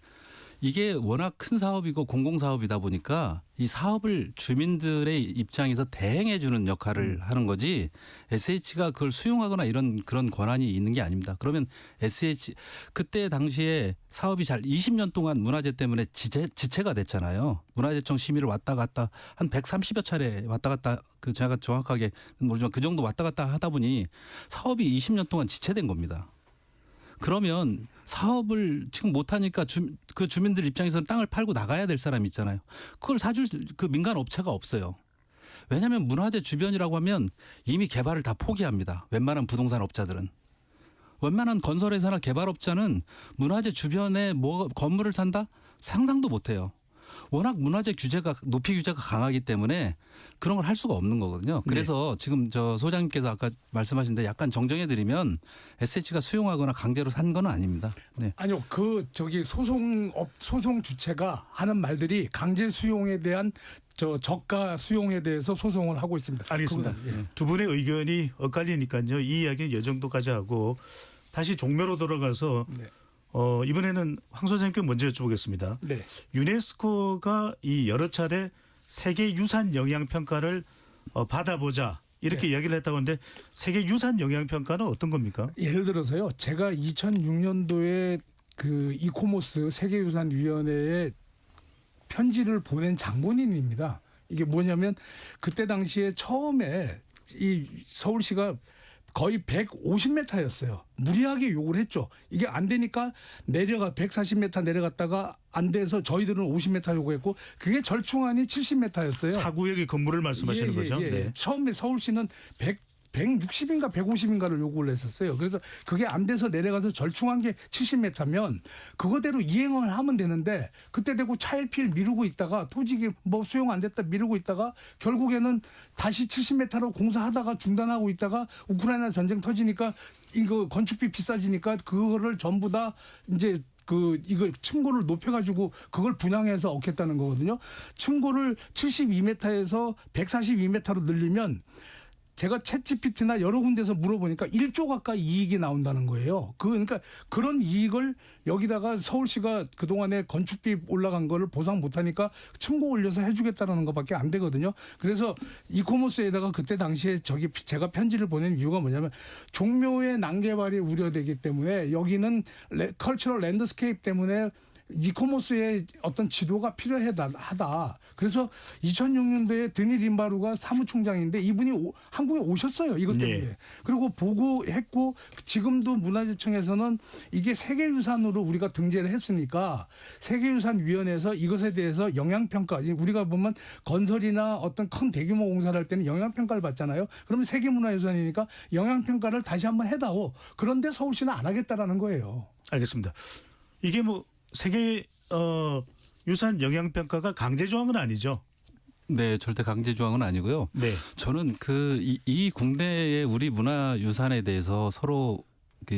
이게 워낙 큰 사업이고 공공사업이다 보니까 이 사업을 주민들의 입장에서 대행해 주는 역할을 하는 거지 SH가 그걸 수용하거나 그런 권한이 있는 게 아닙니다. 그러면 SH 그때 당시에 사업이 20년 동안 문화재 때문에 지체가 됐잖아요. 문화재청 심의를 왔다 갔다 한 130여 차례 왔다 갔다 제가 정확하게 모르지만 그 정도 왔다 갔다 하다 보니 사업이 20년 동안 지체된 겁니다. 그러면 사업을 지금 못하니까 그 주민들 입장에서는 땅을 팔고 나가야 될 사람이 있잖아요. 그걸 사줄 그 민간 업체가 없어요. 왜냐하면 문화재 주변이라고 하면 이미 개발을 다 포기합니다. 웬만한 부동산 업자들은. 웬만한 건설회사나 개발업자는 문화재 주변에 건물을 산다? 상상도 못해요. 워낙 문화재 규제가 높이 규제가 강하기 때문에 그런 걸 할 수가 없는 거거든요. 그래서 지금 저 소장님께서 아까 말씀하신데 약간 정정해 드리면 SH가 수용하거나 강제로 산 건 아닙니다. 네. 아니요, 그 저기 소송 주체가 하는 말들이 강제 수용에 대한 저 저가 수용에 대해서 소송을 하고 있습니다. 알겠습니다. 그거는, 예. 두 분의 의견이 엇갈리니까요. 이 이야기는 이 정도까지 하고 다시 종묘로 돌아가서 네. 이번에는 황 소장님께 먼저 여쭤보겠습니다. 네. 유네스코가 이 여러 차례 세계 유산 영향 평가를 받아보자 이렇게 이야기를 했다고 하는데 세계 유산 영향 평가는 어떤 겁니까? 예를 들어서요. 제가 2006년도에 그 이코모스 세계유산위원회에 편지를 보낸 장본인입니다. 이게 뭐냐면 그때 당시에 처음에 이 서울시가 거의 150m였어요. 무리하게 요구를 했죠. 이게 안 되니까 140m 내려갔다가 안 돼서 저희들은 50m 요구했고 그게 절충안이 70m였어요. 사구역의 건물을 말씀하시는 거죠? 네. 처음에 서울시는 160인가 150인가를 요구를 했었어요. 그래서 그게 안 돼서 내려가서 절충한 게 70m면 그거대로 이행을 하면 되는데 그때 되고 차일피일 미루고 있다가 토지기 뭐 수용 안 됐다 미루고 있다가 결국에는 다시 70m로 공사하다가 중단하고 있다가 우크라이나 전쟁 터지니까 이거 건축비 비싸지니까 그거를 전부 다 이제 이거 층고를 높여가지고 그걸 분양해서 얻겠다는 거거든요. 층고를 72m에서 142m로 늘리면 제가 챗GPT나 여러 군데서 물어보니까 1조 가까이 이익이 나온다는 거예요. 그러니까 그런 이익을 여기다가 서울시가 그동안에 건축비 올라간 거를 보상 못하니까 층고 올려서 해주겠다는 것밖에 안 되거든요. 그래서 이코모스에다가 그때 당시에 제가 편지를 보낸 이유가 뭐냐면 종묘의 난개발이 우려되기 때문에 여기는 컬처럴 랜드스케이프 때문에 이코모스의 어떤 지도가 필요하다. 그래서 2006년도에 드니 림바루가 사무총장인데 이분이 한국에 오셨어요. 이것 때문에. 네. 그리고 보고했고 지금도 문화재청에서는 이게 세계유산으로 우리가 등재를 했으니까 세계유산위원회에서 이것에 대해서 영향평가. 우리가 보면 건설이나 어떤 큰 대규모 공사를 할 때는 영향평가를 받잖아요. 그러면 세계문화유산이니까 영향평가를 다시 한번 해다오. 그런데 서울시는 안 하겠다라는 거예요. 알겠습니다. 이게 뭐 세계 유산 영향 평가가 강제 조항은 아니죠? 네, 절대 강제 조항은 아니고요. 네. 저는 이 국내의 우리 문화유산에 대해서 서로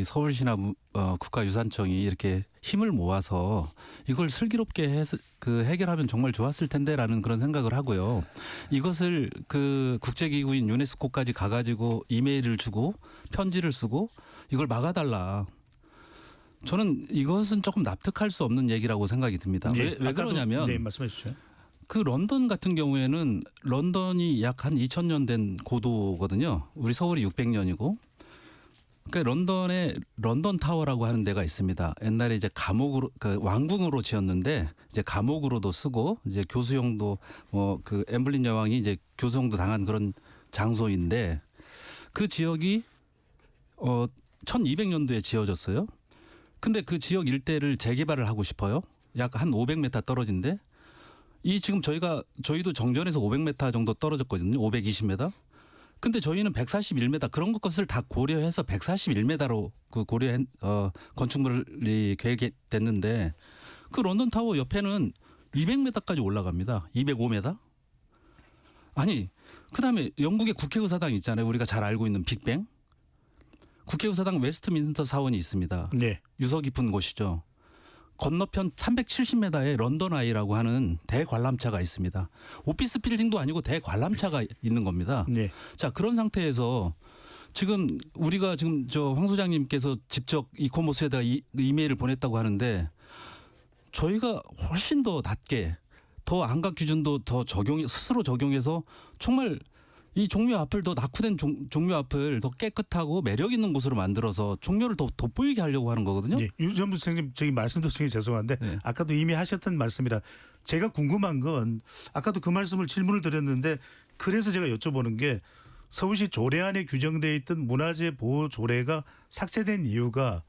서울시나 국가유산청이 이렇게 힘을 모아서 이걸 슬기롭게 해결하면 정말 좋았을 텐데라는 그런 생각을 하고요. 이것을 국제기구인 유네스코까지 가가지고 이메일을 주고 편지를 쓰고 이걸 막아달라. 저는 이것은 조금 납득할 수 없는 얘기라고 생각이 듭니다. 네, 왜 그러냐면 네, 말씀해 주시죠. 그 런던 같은 경우에는 런던이 약 한 2000년 된 고도거든요. 우리 서울이 600년이고. 그러니까 런던에 런던 타워라고 하는 데가 있습니다. 옛날에 이제 감옥으로 왕궁으로 지었는데 이제 감옥으로도 쓰고 이제 교수형도 엠블린 여왕이 이제 교수형도 당한 그런 장소인데 그 지역이 1200년도에 지어졌어요. 근데 그 지역 일대를 재개발을 하고 싶어요. 약 한 500m 떨어진데 지금 저희도 정전에서 500m 정도 떨어졌거든요. 520m. 근데 저희는 141m 그런 것을 다 고려해서 141m로 건축물이 계획됐는데 그 런던 타워 옆에는 200m까지 올라갑니다. 205m. 아니 그다음에 영국의 국회의사당 있잖아요. 우리가 잘 알고 있는 빅뱅. 국회의사당 웨스트민스터 사원이 있습니다. 네. 유서 깊은 곳이죠. 건너편 370m에 런던 아이라고 하는 대관람차가 있습니다. 오피스 빌딩도 아니고 대관람차가 있는 겁니다. 네. 자, 그런 상태에서 우리가 황 소장님께서 직접 이코모스에다가 이메일을 보냈다고 하는데 저희가 훨씬 더 낮게 더 안각 기준도 더 스스로 적용해서 정말 이 종묘 앞을 더 낙후된 종묘 앞을 더 깨끗하고 매력 있는 곳으로 만들어서 종묘를 더 돋보이게 하려고 하는 거거든요. 예, 유전부 선생님 저기 말씀도 중에 죄송한데 네. 아까도 이미 하셨던 말씀이라 제가 궁금한 건 아까도 그 말씀을 질문을 드렸는데 그래서 제가 여쭤보는 게 서울시 조례안에 규정되어 있던 문화재 보호 조례가 삭제된 이유가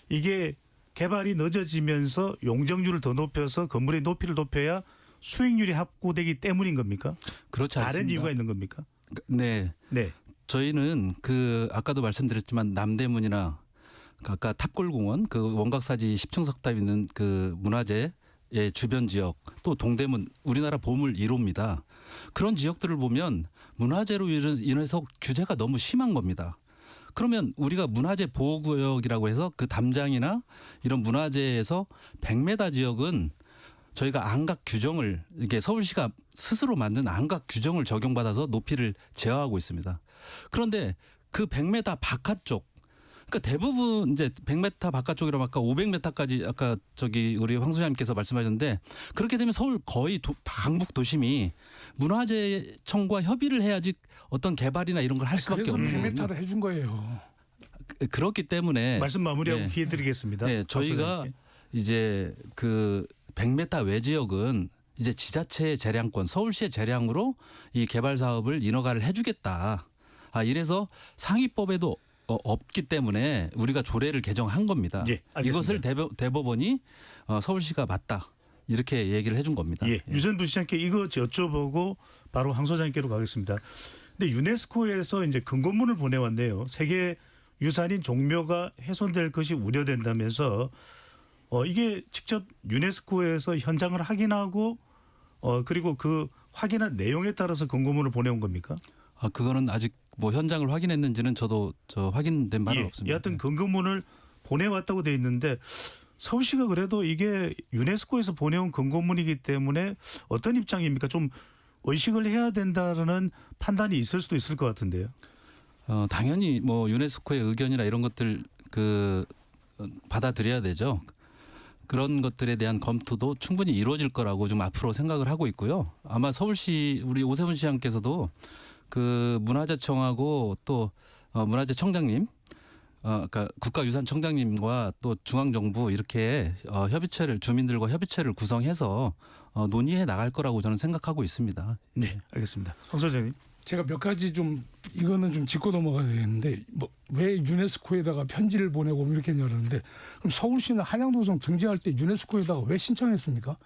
이게 개발이 늦어지면서 용적률을 더 높여서 건물의 높이를 높여야 수익률이 확보되기 때문인 겁니까? 그렇지 않습니다. 다른 이유가 있는 겁니까? 네. 네. 저희는 아까도 말씀드렸지만 남대문이나 아까 탑골공원 원각사지 10층 석탑 있는 그 문화재 의 주변 지역 또 동대문 우리나라 보물 1호입니다. 그런 지역들을 보면 문화재로 인해서 규제가 너무 심한 겁니다. 그러면 우리가 문화재 보호구역이라고 해서 그 담장이나 이런 문화재에서 100m 지역은 저희가 안각 규정을 이게 서울시가 스스로 만든 안각 규정을 적용받아서 높이를 제어하고 있습니다. 그런데 그 100m 바깥쪽, 그러니까 대부분 이제 100m 바깥쪽이라면 아까 500m까지 아까 저기 우리 황 소장님께서 말씀하셨는데 그렇게 되면 서울 거의 강북 도심이 문화재청과 협의를 해야지 어떤 개발이나 이런 걸 할 수밖에 그래서 없는 거거든요. 100m를 해준 거예요. 그렇기 때문에 말씀 마무리하고 네. 기회 드리겠습니다. 네, 저희가 박소장님께. 이제 그 100m 외 지역은 이제 지자체의 재량권, 서울시의 재량으로 이 개발 사업을 인허가를 해주겠다. 이래서 상위법에도 없기 때문에 우리가 조례를 개정한 겁니다. 예, 알겠습니다. 이것을 대법원이 서울시가 맞다 이렇게 얘기를 해준 겁니다. 예, 유전 부시장께 이거 여쭤보고 바로 황 소장님께로 가겠습니다. 근데 유네스코에서 이제 근거문을 보내왔네요. 세계 유산인 종묘가 훼손될 것이 우려된다면서 이게 직접 유네스코에서 현장을 확인하고 그리고 그 확인한 내용에 따라서 근거문을 보내온 겁니까? 그거는 아직 뭐 현장을 확인했는지는 저도 확인된 바는 예, 없습니다. 여하튼 근거문을 보내왔다고 돼 있는데 서울시가 그래도 이게 유네스코에서 보내온 근거문이기 때문에 어떤 입장입니까? 좀 의식을 해야 된다는 판단이 있을 수도 있을 것 같은데요. 당연히 뭐 유네스코의 의견이나 이런 것들 받아들여야 되죠. 그런 것들에 대한 검토도 충분히 이루어질 거라고 좀 앞으로 생각을 하고 있고요. 아마 서울시 우리 오세훈 시장께서도 그 문화재청하고 또 문화재청장님, 그러니까 국가유산청장님과 또 중앙정부 이렇게 주민들과 협의체를 구성해서 논의해 나갈 거라고 저는 생각하고 있습니다. 네, 알겠습니다. 황 소장님. 제가 몇 가지 좀 이거는 좀 짚고 넘어가야 되는데 뭐 왜 유네스코에다가 편지를 보내고 뭐 이렇게 열었는데 그럼 서울시는 한양도성 등재할 때 유네스코에다가 왜 신청했습니까?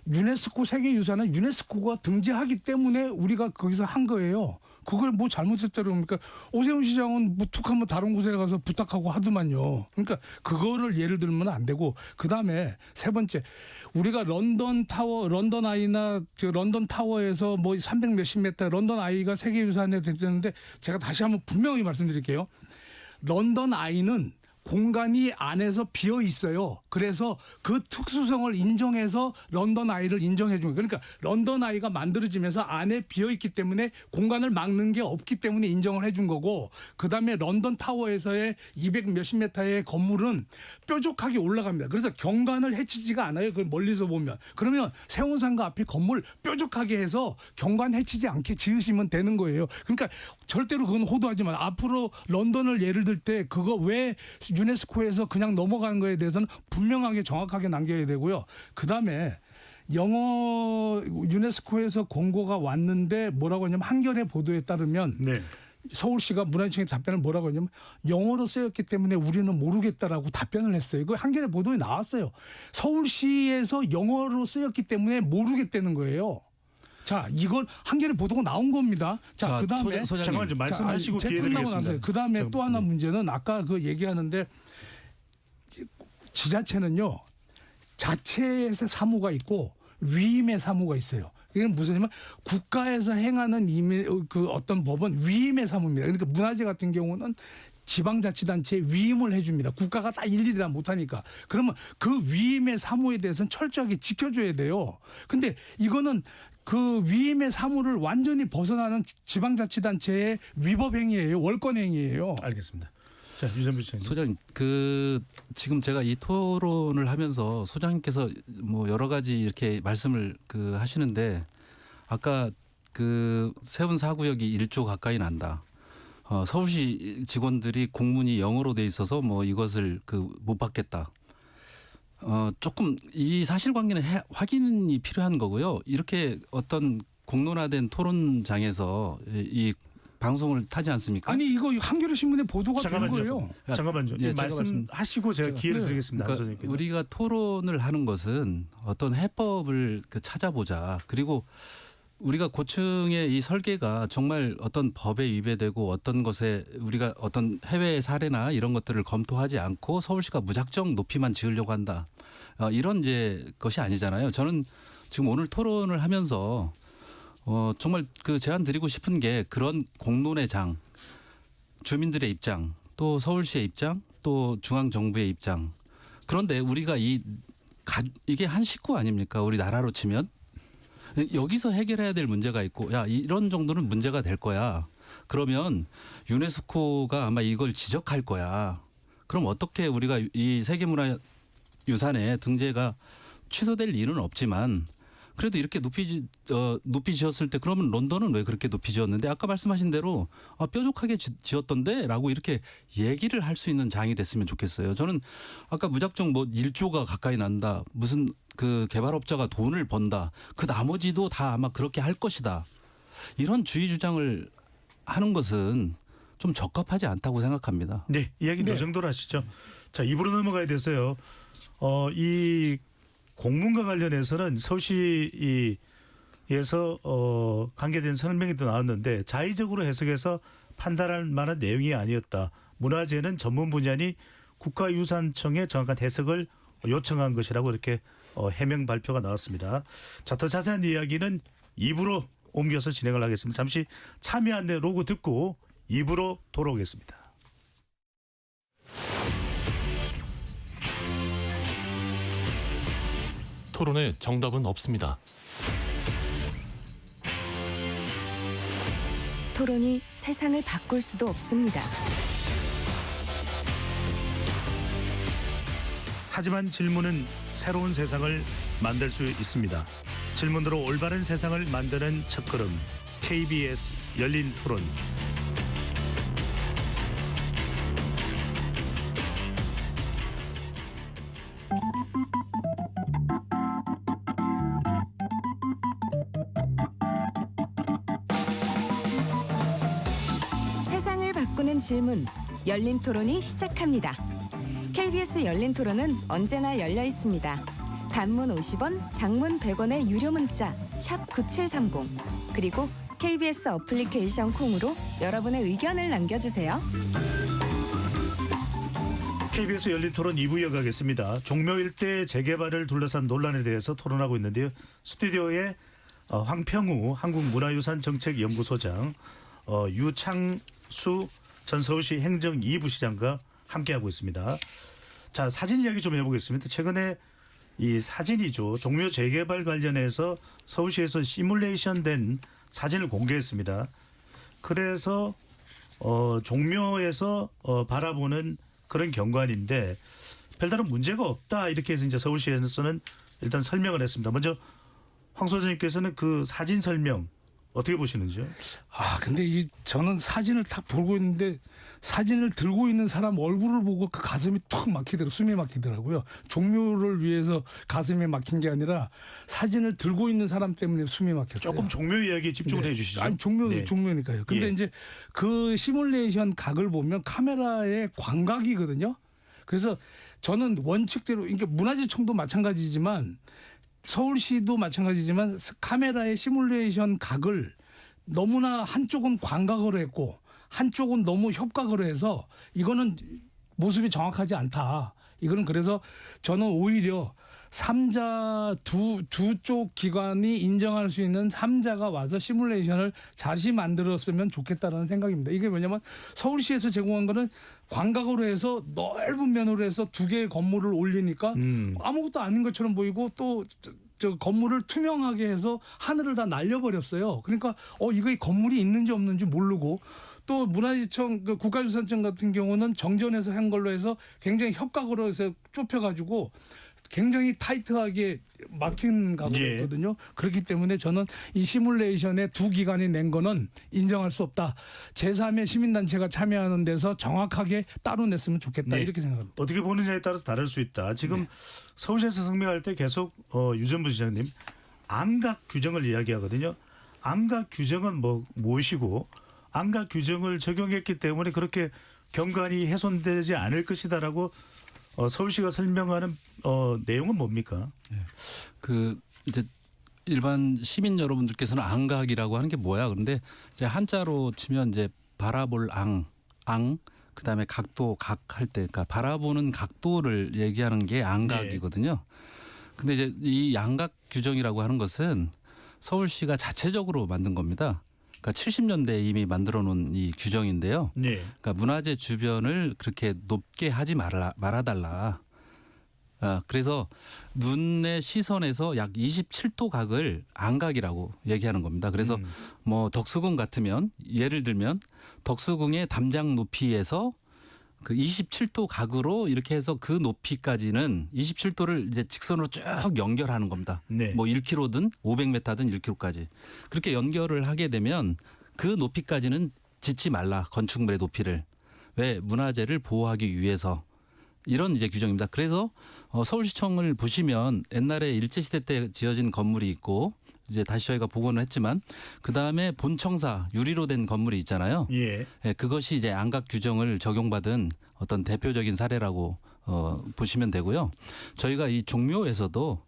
유네스코 세계유산은 유네스코가 등재하기 때문에 우리가 거기서 한 거예요. 그걸 뭐 잘못했다고 그러니까 오세훈 시장은 뭐 툭 하면 다른 곳에 가서 부탁하고 하더만요. 그러니까 그거를 예를 들면 안 되고 그다음에 세 번째 우리가 런던 아이나 런던 타워에서 뭐 300 몇십 미터 런던 아이가 세계유산에 됐는데 제가 다시 한번 분명히 말씀드릴게요. 런던 아이는 공간이 안에서 비어 있어요. 그래서 그 특수성을 인정해서 런던 아이를 인정해 준 거예요. 그러니까 런던 아이가 만들어지면서 안에 비어 있기 때문에 공간을 막는 게 없기 때문에 인정을 해 준 거고 그다음에 런던 타워에서의 200 몇십 미터의 건물은 뾰족하게 올라갑니다. 그래서 경관을 해치지가 않아요. 그걸 멀리서 보면. 그러면 세운상가 앞에 건물 뾰족하게 해서 경관 해치지 않게 지으시면 되는 거예요. 그러니까 절대로 그건 호도하지 마. 앞으로 런던을 예를 들 때 그거 왜 유네스코에서 그냥 넘어가는 거에 대해서는 분명하게 정확하게 남겨야 되고요. 그다음에 유네스코에서 공고가 왔는데 뭐라고 하냐면 한겨레 보도에 따르면 네. 서울시가 문화재청에 답변을 뭐라고 하냐면 영어로 쓰였기 때문에 우리는 모르겠다라고 답변을 했어요. 그 한겨레 보도에 나왔어요. 서울시에서 영어로 쓰였기 때문에 모르겠다는 거예요. 자, 이건 한겨레 보도가 나온 겁니다. 자, 그다음에 잠깐만 좀 말씀하시고 기회 드리겠습니다. 그다음에 또 하나 문제는 아까 그 얘기하는데 지자체는요. 자체에서 사무가 있고 위임의 사무가 있어요. 이게 무슨냐면 국가에서 행하는 그 어떤 법은 위임의 사무입니다. 그러니까 문화재 같은 경우는 지방자치단체에 위임을 해줍니다. 국가가 다 일일이 다 못하니까. 그러면 그 위임의 사무에 대해서는 철저하게 지켜줘야 돼요. 근데 이거는 그 위임의 사무를 완전히 벗어나는 지방자치단체의 위법행위예요. 월권행위예요. 알겠습니다. 자, 유전부 시장님. 소장님, 지금 제가 이 토론을 하면서 소장님께서 뭐 여러 가지 이렇게 말씀을 하시는데 아까 세운 사구역이 1조 가까이 난다. 서울시 직원들이 공문이 영어로 돼 있어서 뭐 이것을 못 받겠다. 조금 이 사실관계는 확인이 필요한 거고요. 이렇게 어떤 공론화된 토론장에서 이 방송을 타지 않습니까? 아니 이거 한겨레 신문에 보도가 된 거예요. 잠깐만요. 예, 말씀하시고 제가 기회를 네. 드리겠습니다. 그러니까 우리가 토론을 하는 것은 어떤 해법을 찾아보자. 그리고 우리가 고층의 이 설계가 정말 어떤 법에 위배되고 어떤 것에 우리가 어떤 해외 사례나 이런 것들을 검토하지 않고 서울시가 무작정 높이만 지으려고 한다. 이런 이제 것이 아니잖아요. 저는 지금 오늘 토론을 하면서 정말 그 제안 드리고 싶은 게 그런 공론의 장, 주민들의 입장, 또 서울시의 입장, 또 중앙 정부의 입장. 그런데 우리가 이게 한 식구 아닙니까? 우리 나라로 치면 여기서 해결해야 될 문제가 있고, 야 이런 정도는 문제가 될 거야. 그러면 유네스코가 아마 이걸 지적할 거야. 그럼 어떻게 우리가 이 세계문화유산에 등재가 취소될 일은 없지만 그래도 이렇게 높이 지었을 때 그러면 런던은 왜 그렇게 높이 지었는데 아까 말씀하신 대로 뾰족하게 지었던데라고 이렇게 얘기를 할 수 있는 장이 됐으면 좋겠어요. 저는 아까 무작정 뭐 1조가 가까이 난다. 무슨 그 개발업자가 돈을 번다. 그 나머지도 다 아마 그렇게 할 것이다. 이런 주의 주장을 하는 것은 좀 적합하지 않다고 생각합니다. 네, 이야기는 이 정도로 하시죠. 자, 입으로 넘어가야 돼서요. 이 공문과 관련해서는 서울시에서 관계된 설명이 또 나왔는데 자의적으로 해석해서 판단할 만한 내용이 아니었다. 문화재는 전문 분야니 국가유산청에 정확한 해석을 요청한 것이라고 이렇게 해명 발표가 나왔습니다. 자, 더 자세한 이야기는 입으로 옮겨서 진행을 하겠습니다. 잠시 참여 안내 로고 듣고 입으로 돌아오겠습니다. 토론에 정답은 없습니다. 토론이 세상을 바꿀 수도 없습니다. 하지만 질문은 새로운 세상을 만들 수 있습니다. 질문으로 올바른 세상을 만드는 첫걸음 KBS 열린 토론. 세상을 바꾸는 질문, 열린 토론이 시작합니다. KBS 열린 토론은 언제나 열려 있습니다. 단문 50원, 장문 100원의 유료 문자 샵 9730 그리고 KBS 어플리케이션 콩으로 여러분의 의견을 남겨주세요. KBS 열린 토론 2부 이어가겠습니다. 종묘 일대 재개발을 둘러싼 논란에 대해서 토론하고 있는데요. 스튜디오에 황평우 한국문화유산정책연구소장, 유창수 전 서울시 행정 2부 시장과 함께하고 있습니다. 자, 사진 이야기 좀 해보겠습니다. 최근에 이 사진이죠. 종묘 재개발 관련해서 서울시에서 시뮬레이션된 사진을 공개했습니다. 그래서 종묘에서 바라보는 그런 경관인데 별다른 문제가 없다 이렇게 해서 이제 서울시에서는 일단 설명을 했습니다. 먼저 황 소장님께서는 그 사진 설명 어떻게 보시는지요? 근데 저는 사진을 딱 보고 있는데 사진을 들고 있는 사람 얼굴을 보고 그 가슴이 턱 막히더라고요. 숨이 막히더라고요. 종묘를 위해서 가슴이 막힌 게 아니라 사진을 들고 있는 사람 때문에 숨이 막혔어요. 조금 종묘 이야기에 집중을 네. 해주시죠. 아니 네. 종묘니까요. 근데 예. 이제 그 시뮬레이션 각을 보면 카메라의 광각이거든요. 그래서 저는 원칙대로 그러니까 문화재청도 마찬가지지만 서울시도 마찬가지지만 카메라의 시뮬레이션 각을 너무나 한쪽은 광각으로 했고 한쪽은 너무 협각으로 해서 이거는 모습이 정확하지 않다. 이거는 그래서 저는 오히려 3자 두 쪽 기관이 인정할 수 있는 3자가 와서 시뮬레이션을 다시 만들었으면 좋겠다는 생각입니다. 이게 뭐냐면 서울시에서 제공한 거는 광각으로 해서 넓은 면으로 해서 두 개의 건물을 올리니까 아무것도 아닌 것처럼 보이고 또 저 건물을 투명하게 해서 하늘을 다 날려버렸어요. 그러니까 이거 건물이 있는지 없는지 모르고 또 문화재청 국가유산청 같은 경우는 정전해서 한 걸로 해서 굉장히 협각으로 해서 좁혀가지고 굉장히 타이트하게 막힌 각이거든요. 예. 그렇기 때문에 저는 이 시뮬레이션에 두 기관이 낸 거는 인정할 수 없다. 제3의 시민단체가 참여하는 데서 정확하게 따로 냈으면 좋겠다. 네. 이렇게 생각합니다. 어떻게 보느냐에 따라서 다를 수 있다. 지금 서울시에서 성명할 때 계속 유전부 시장님 안각 규정을 이야기하거든요. 안각 규정은 무엇이고 안각 규정을 적용했기 때문에 그렇게 경관이 훼손되지 않을 것이다라고 서울시가 설명하는 내용은 뭡니까? 그 이제 일반 시민 여러분들께서는 안각이라고 하는 게 뭐야? 그런데 이제 한자로 치면 이제 바라볼 앙 그다음에 각도 각할 때 그러니까 바라보는 각도를 얘기하는 게 안각이거든요. 근데 이제 이 양각 규정이라고 하는 것은 서울시가 자체적으로 만든 겁니다. 그러니까 70년대에 이미 만들어 놓은 이 규정인데요. 네. 그러니까 문화재 주변을 그렇게 높게 하지 말아달라. 그래서 눈의 시선에서 약 27도 각을 안각이라고 얘기하는 겁니다. 그래서 뭐 덕수궁 같으면 예를 들면 덕수궁의 담장 높이에서 그 27도 각으로 이렇게 해서 그 높이까지는 27도를 이제 직선으로 쭉 연결하는 겁니다. 네. 뭐 1km든 500m든 1km까지. 그렇게 연결을 하게 되면 그 높이까지는 짓지 말라. 건축물의 높이를. 왜? 문화재를 보호하기 위해서. 이런 이제 규정입니다. 그래서 서울시청을 보시면 옛날에 일제시대 때 지어진 건물이 있고 이제 다시 저희가 복원을 했지만 그다음에 본청사 유리로 된 건물이 있잖아요. 예. 그것이 이제 안각 규정을 적용받은 어떤 대표적인 사례라고 보시면 되고요. 저희가 이 종묘에서도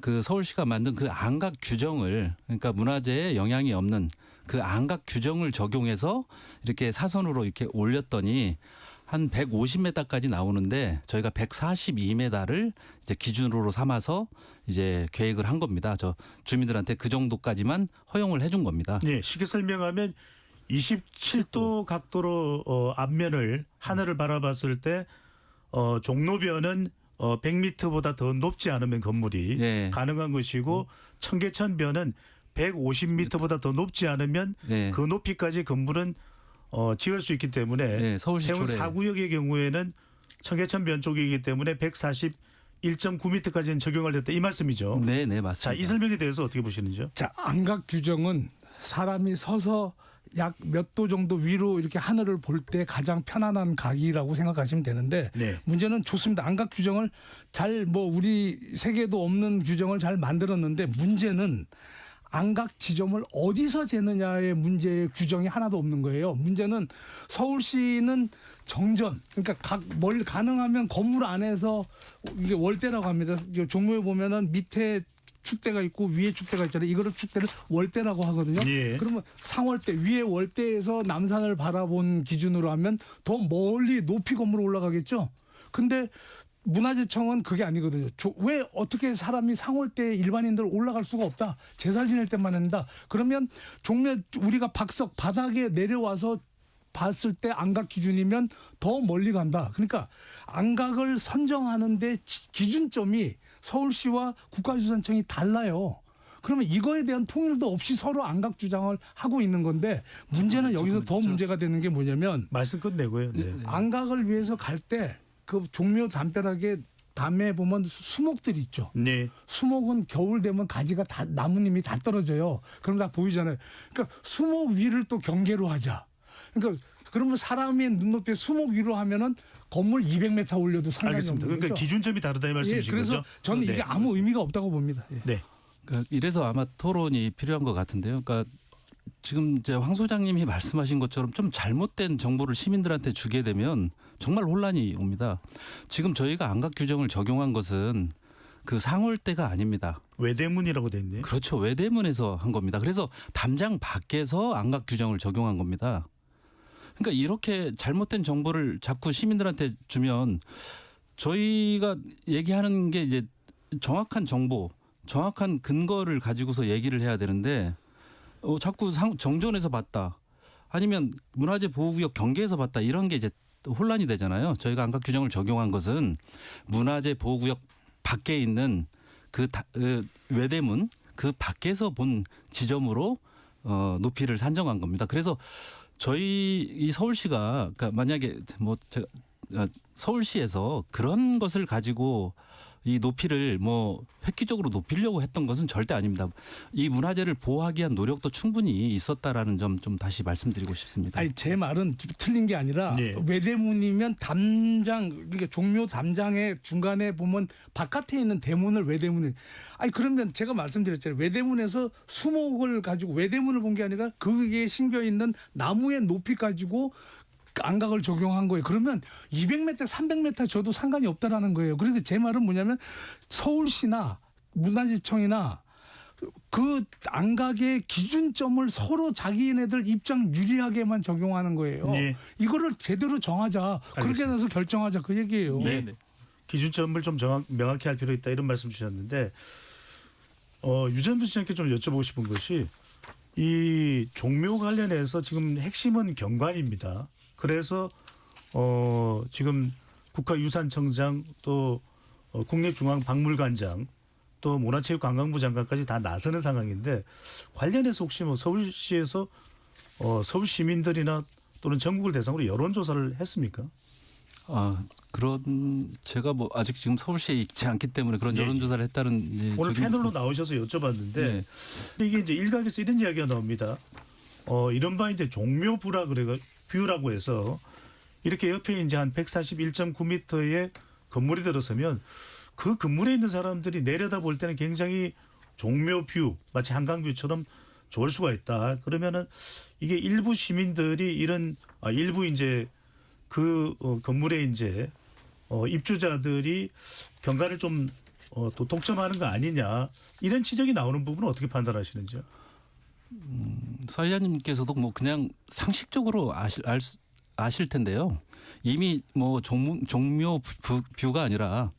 그 서울시가 만든 그 안각 규정을 그러니까 문화재에 영향이 없는 그 안각 규정을 적용해서 이렇게 사선으로 이렇게 올렸더니 한 150m까지 나오는데 저희가 142m를 이제 기준으로 삼아서 이제 계획을 한 겁니다. 저 주민들한테 그 정도까지만 허용을 해준 겁니다. 네, 쉽게 설명하면 27도 각도로 앞면을 하늘을 바라봤을 때 종로변은 100m보다 더 높지 않으면 건물이 네. 가능한 것이고 청계천변은 150m보다 더 높지 않으면 네. 그 높이까지 건물은 지을 수 있기 때문에 네, 서울시 세운 초래. 4구역의 경우에는 청계천변 쪽이기 때문에 141.9m까지는 적용을 했다 이 말씀이죠. 네, 자, 맞습니다. 이 설명에 대해서 어떻게 보시는지요? 자, 안각 규정은 사람이 서서 약 몇 도 정도 위로 이렇게 하늘을 볼 때 가장 편안한 각이라고 생각하시면 되는데 네. 문제는 좋습니다. 안각 규정을 잘 뭐 우리 세계도 없는 규정을 잘 만들었는데 문제는 안각 지점을 어디서 재느냐의 문제의 규정이 하나도 없는 거예요. 문제는 서울시는 정전, 그러니까 뭘 가능하면 건물 안에서 이게 월대라고 합니다. 종묘에 보면은 밑에 축대가 있고 위에 축대가 있잖아요. 이거를 축대를 월대라고 하거든요. 예. 그러면 상월대 위에 월대에서 남산을 바라본 기준으로 하면 더 멀리 높이 건물 올라가겠죠. 근데 문화재청은 그게 아니거든요. 왜 어떻게 사람이 상월대에 일반인들 올라갈 수가 없다. 제사 지낼 때만 한다. 그러면 종묘 우리가 박석 바닥에 내려와서 봤을 때 안각 기준이면 더 멀리 간다. 그러니까 안각을 선정하는데 기준점이 서울시와 국가유산청이 달라요. 그러면 이거에 대한 통일도 없이 서로 안각 주장을 하고 있는 건데 문제는 여기서 더 문제가 되는 게 뭐냐면 말씀 끝내고요. 네. 안각을 위해서 갈 때 그 종묘 담벼락에 밤에 보면 수목들이 있죠. 네. 수목은 겨울 되면 가지가 다 나뭇잎이 다 떨어져요. 그럼 다 보이잖아요. 그러니까 수목 위를 또 경계로 하자. 그러니까 그러면 사람의 눈높이에 수목 위로 하면은 건물 200m 올려도 상관이 알겠습니다. 없는 그러니까 거죠. 기준점이 다르다 이 말씀이신 그래서 거죠? 저는 이게 네. 아무 의미가 없다고 봅니다. 예. 네. 그러니까 이래서 아마 토론이 필요한 것 같은데요. 그러니까 지금 이제 황 소장님이 말씀하신 것처럼 좀 잘못된 정보를 시민들한테 주게 되면 정말 혼란이 옵니다. 지금 저희가 안각 규정을 적용한 것은 그 상월대가 아닙니다. 외대문이라고 돼 있네요. 그렇죠. 외대문에서 한 겁니다. 그래서 담장 밖에서 안각 규정을 적용한 겁니다. 그러니까 이렇게 잘못된 정보를 자꾸 시민들한테 주면 저희가 얘기하는 게 이제 정확한 정보, 정확한 근거를 가지고서 얘기를 해야 되는데 자꾸 정전에서 봤다. 아니면 문화재 보호구역 경계에서 봤다. 이런 게 이제 혼란이 되잖아요. 저희가 안각 규정을 적용한 것은 문화재 보호구역 밖에 있는 그 외대문 그 밖에서 본 지점으로 높이를 산정한 겁니다. 그래서 저희 이 서울시가 그러니까 만약에 뭐 제가 서울시에서 그런 것을 가지고 이 높이를 뭐 획기적으로 높이려고 했던 것은 절대 아닙니다. 이 문화재를 보호하기 위한 노력도 충분히 있었다라는 점 좀 다시 말씀드리고 싶습니다. 아니 제 말은 틀린 게 아니라 네. 외대문이면 담장 그러니까 종묘 담장의 중간에 보면 바깥에 있는 대문을 외대문을 아니 그러면 제가 말씀드렸잖아요. 외대문에서 수목을 가지고 외대문을 본 게 아니라 그 위에 심겨 있는 나무의 높이 가지고 안각을 적용한 거예요. 그러면 200m, 300m 줘도 상관이 없다라는 거예요. 그래서 제 말은 뭐냐면 서울시나 문화재청이나 그 안각의 기준점을 서로 자기네들 입장 유리하게만 적용하는 거예요. 예. 이거를 제대로 정하자. 그렇게 알겠습니다. 해서 결정하자 그 얘기예요. 네. 기준점을 좀 명확히 할 필요 있다 이런 말씀 주셨는데 유전부 시장께 좀 여쭤보고 싶은 것이 이 종묘 관련해서 지금 핵심은 경관입니다. 그래서 지금 국가유산청장 또 국립중앙박물관장 또 문화체육관광부 장관까지 다 나서는 상황인데 관련해서 혹시 뭐 서울시에서 서울 시민들이나 또는 전국을 대상으로 여론조사를 했습니까? 그런 제가 뭐 아직 지금 서울시에 있지 않기 때문에 그런 예. 여론조사를 했다는 오늘 적인 패널로 나오셔서 여쭤봤는데 네. 근데 이게 이제 일각에서 이런 이야기가 나옵니다. 이른바 이제 종묘부라 뷰라고 해서 이렇게 옆에 이제 한 141.9m의 건물이 들어서면 그 건물에 있는 사람들이 내려다 볼 때는 굉장히 종묘뷰 마치 한강뷰처럼 좋을 수가 있다. 그러면은 이게 일부 시민들이 이런 일부 이제 그 건물에 이제 입주자들이 경관을 좀 또 독점하는 거 아니냐 이런 지적이 나오는 부분은 어떻게 판단하시는지요? 사회자님께서도 뭐 그냥 상식적으로 아실 텐데요. 이미 뭐 종묘 뷰가 아니라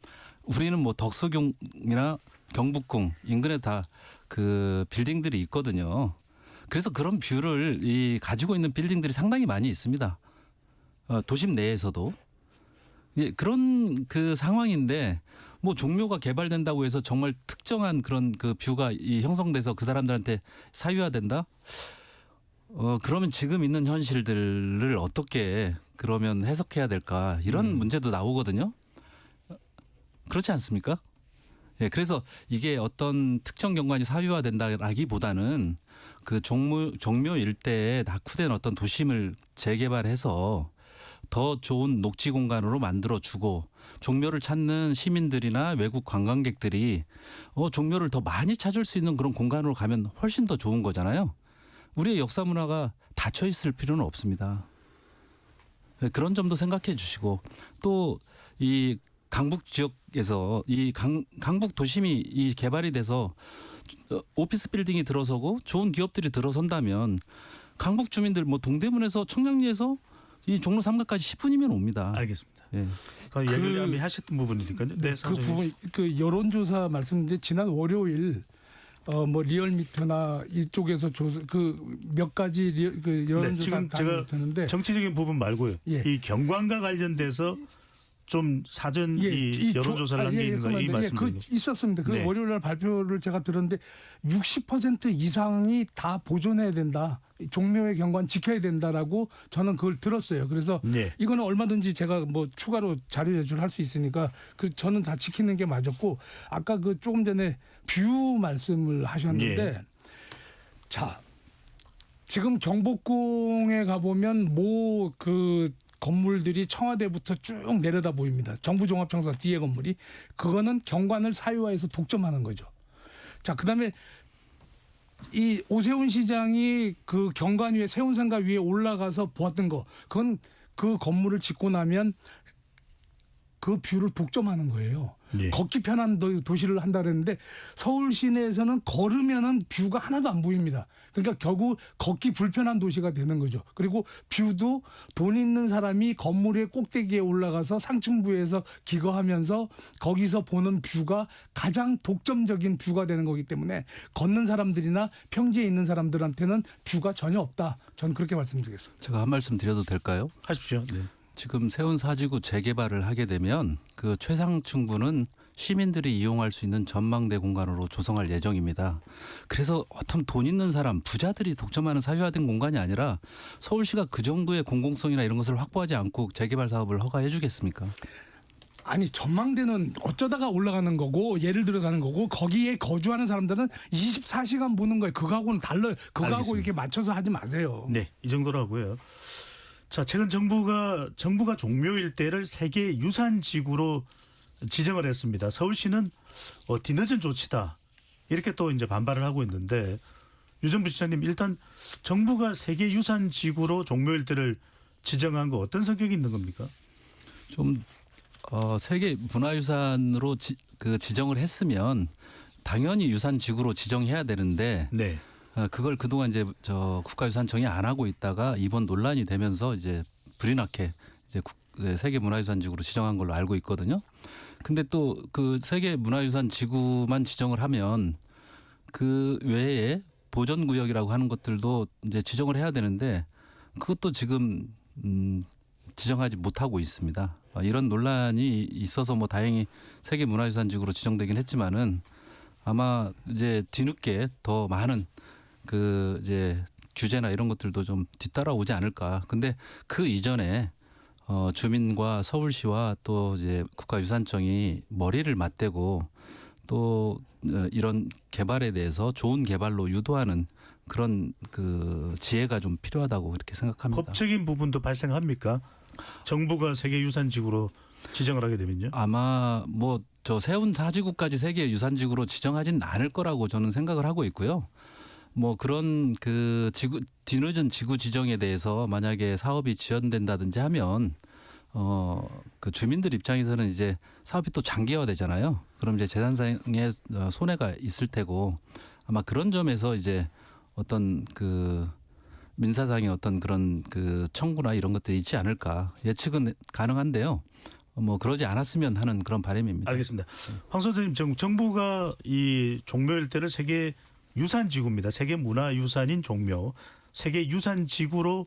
우리는 뭐 덕수궁이나 경북궁 인근에 다 그 빌딩들이 있거든요. 그래서 그런 뷰를 가지고 있는 빌딩들이 상당히 많이 있습니다. 도심 내에서도 이제 그런 그 상황인데 뭐 종묘가 개발된다고 해서 정말 특정한 그런 그 뷰가 형성돼서 그 사람들한테 사유화된다? 그러면 지금 있는 현실들을 어떻게 그러면 해석해야 될까 이런 문제도 나오거든요. 그렇지 않습니까? 예, 그래서 이게 어떤 특정 경관이 사유화된다라기보다는 그 종묘 일대에 낙후된 어떤 도심을 재개발해서 더 좋은 녹지 공간으로 만들어주고 종묘를 찾는 시민들이나 외국 관광객들이 종묘를 더 많이 찾을 수 있는 그런 공간으로 가면 훨씬 더 좋은 거잖아요. 우리의 역사 문화가 닫혀 있을 필요는 없습니다. 그런 점도 생각해 주시고 또 이 강북 지역에서 이 강북 도심이 이 개발이 돼서 오피스 빌딩이 들어서고 좋은 기업들이 들어선다면 강북 주민들 뭐 동대문에서 청량리에서 이 종로 3가까지 10분이면 옵니다. 알겠습니다. 예. 그 얘기를 이미 하셨던 부분이니까요. 네, 그 부분 그 여론조사 말씀인데 지난 월요일 뭐 리얼미터나 이쪽에서 조사 그 몇 가지 그 여론조사 지금 제가 했는데 정치적인 부분 말고요. 예. 이 경관과 관련돼서 좀 사전 이 여론조사를 한 게 있는가 이 말씀이에요. 있었습니다. 그 네. 월요일 날 발표를 제가 들었는데 60% 이상이 다 보존해야 된다. 종묘의 경관 지켜야 된다라고 저는 그걸 들었어요. 그래서 네. 이거는 얼마든지 제가 뭐 추가로 자료 제출할 수 있으니까 그 저는 다 지키는 게 맞았고 아까 그 조금 전에 뷰 말씀을 하셨는데 예. 자 지금 경복궁에 가보면 뭐 그 건물들이 청와대부터 쭉 내려다 보입니다. 정부종합청사 뒤에 건물이 그거는 경관을 사유화해서 독점하는 거죠. 자 그다음에 이 오세훈 시장이 그 경관 위에 세운상가 위에 올라가서 보았던 거 그건 그 건물을 짓고 나면 그 뷰를 독점하는 거예요. 예. 걷기 편한 도시를 한다 그랬는데 서울 시내에서는 걸으면은 뷰가 하나도 안 보입니다. 그러니까 결국 걷기 불편한 도시가 되는 거죠. 그리고 뷰도 돈 있는 사람이 건물의 꼭대기에 올라가서 상층부에서 기거하면서 거기서 보는 뷰가 가장 독점적인 뷰가 되는 거기 때문에 걷는 사람들이나 평지에 있는 사람들한테는 뷰가 전혀 없다. 저는 그렇게 말씀드리겠습니다. 제가 한 말씀 드려도 될까요? 하십시오. 네. 지금 세운 사지구 재개발을 하게 되면 그 최상층부는 시민들이 이용할 수 있는 전망대 공간으로 조성할 예정입니다. 그래서 어떤 돈 있는 사람, 부자들이 독점하는 사유화된 공간이 아니라 서울시가 그 정도의 공공성이나 이런 것을 확보하지 않고 재개발 사업을 허가해 주겠습니까? 아니 전망대는 어쩌다가 올라가는 거고 예를 들어 가는 거고 거기에 거주하는 사람들은 24시간 보는 거예요. 그거하고는 달라요. 그거하고 알겠습니다. 이렇게 맞춰서 하지 마세요. 네, 이 정도로 하고요. 자, 최근 정부가 종묘 일대를 세계 유산지구로 지정을 했습니다. 서울시는 뒤늦은 조치다 이렇게 또 이제 반발을 하고 있는데 유정부 시장님 일단 정부가 세계 유산지구로 종묘 일대를 지정한 거 어떤 성격이 있는 겁니까? 좀 세계 문화유산으로 지정을 했으면 당연히 유산지구로 지정해야 되는데 네. 그걸 그동안 이제 국가유산청이 안 하고 있다가 이번 논란이 되면서 이제 불이 나게 이제 세계문화유산지구로 지정한 걸로 알고 있거든요. 근데 또 그 세계문화유산지구만 지정을 하면 그 외에 보전구역이라고 하는 것들도 이제 지정을 해야 되는데 그것도 지금 지정하지 못하고 있습니다. 이런 논란이 있어서 뭐 다행히 세계문화유산지구로 지정되긴 했지만은 아마 이제 뒤늦게 더 많은 그 이제 규제나 이런 것들도 좀 뒤따라오지 않을까. 근데 그 이전에 주민과 서울시와 또 이제 국가유산청이 머리를 맞대고 또 이런 개발에 대해서 좋은 개발로 유도하는 그런 그 지혜가 좀 필요하다고 그렇게 생각합니다. 법적인 부분도 발생합니까? 정부가 세계유산지구로 지정을 하게 되면요. 아마 뭐 저 세운 4지구까지 세계유산지구로 지정하지는 않을 거라고 저는 생각을 하고 있고요. 뭐 그런 그 뒤늦은 지구 지정에 대해서 만약에 사업이 지연된다든지 하면 그 주민들 입장에서는 이제 사업이 또 장기화되잖아요. 그럼 이제 재산상의 손해가 있을 테고 아마 그런 점에서 이제 어떤 그 민사상의 어떤 그런 그 청구나 이런 것들이 있지 않을까 예측은 가능한데요. 뭐 그러지 않았으면 하는 그런 바람입니다. 알겠습니다. 황 선생님, 정부가 이 종묘 일대를 세계 유산지구입니다. 세계문화유산인 종묘, 세계유산지구로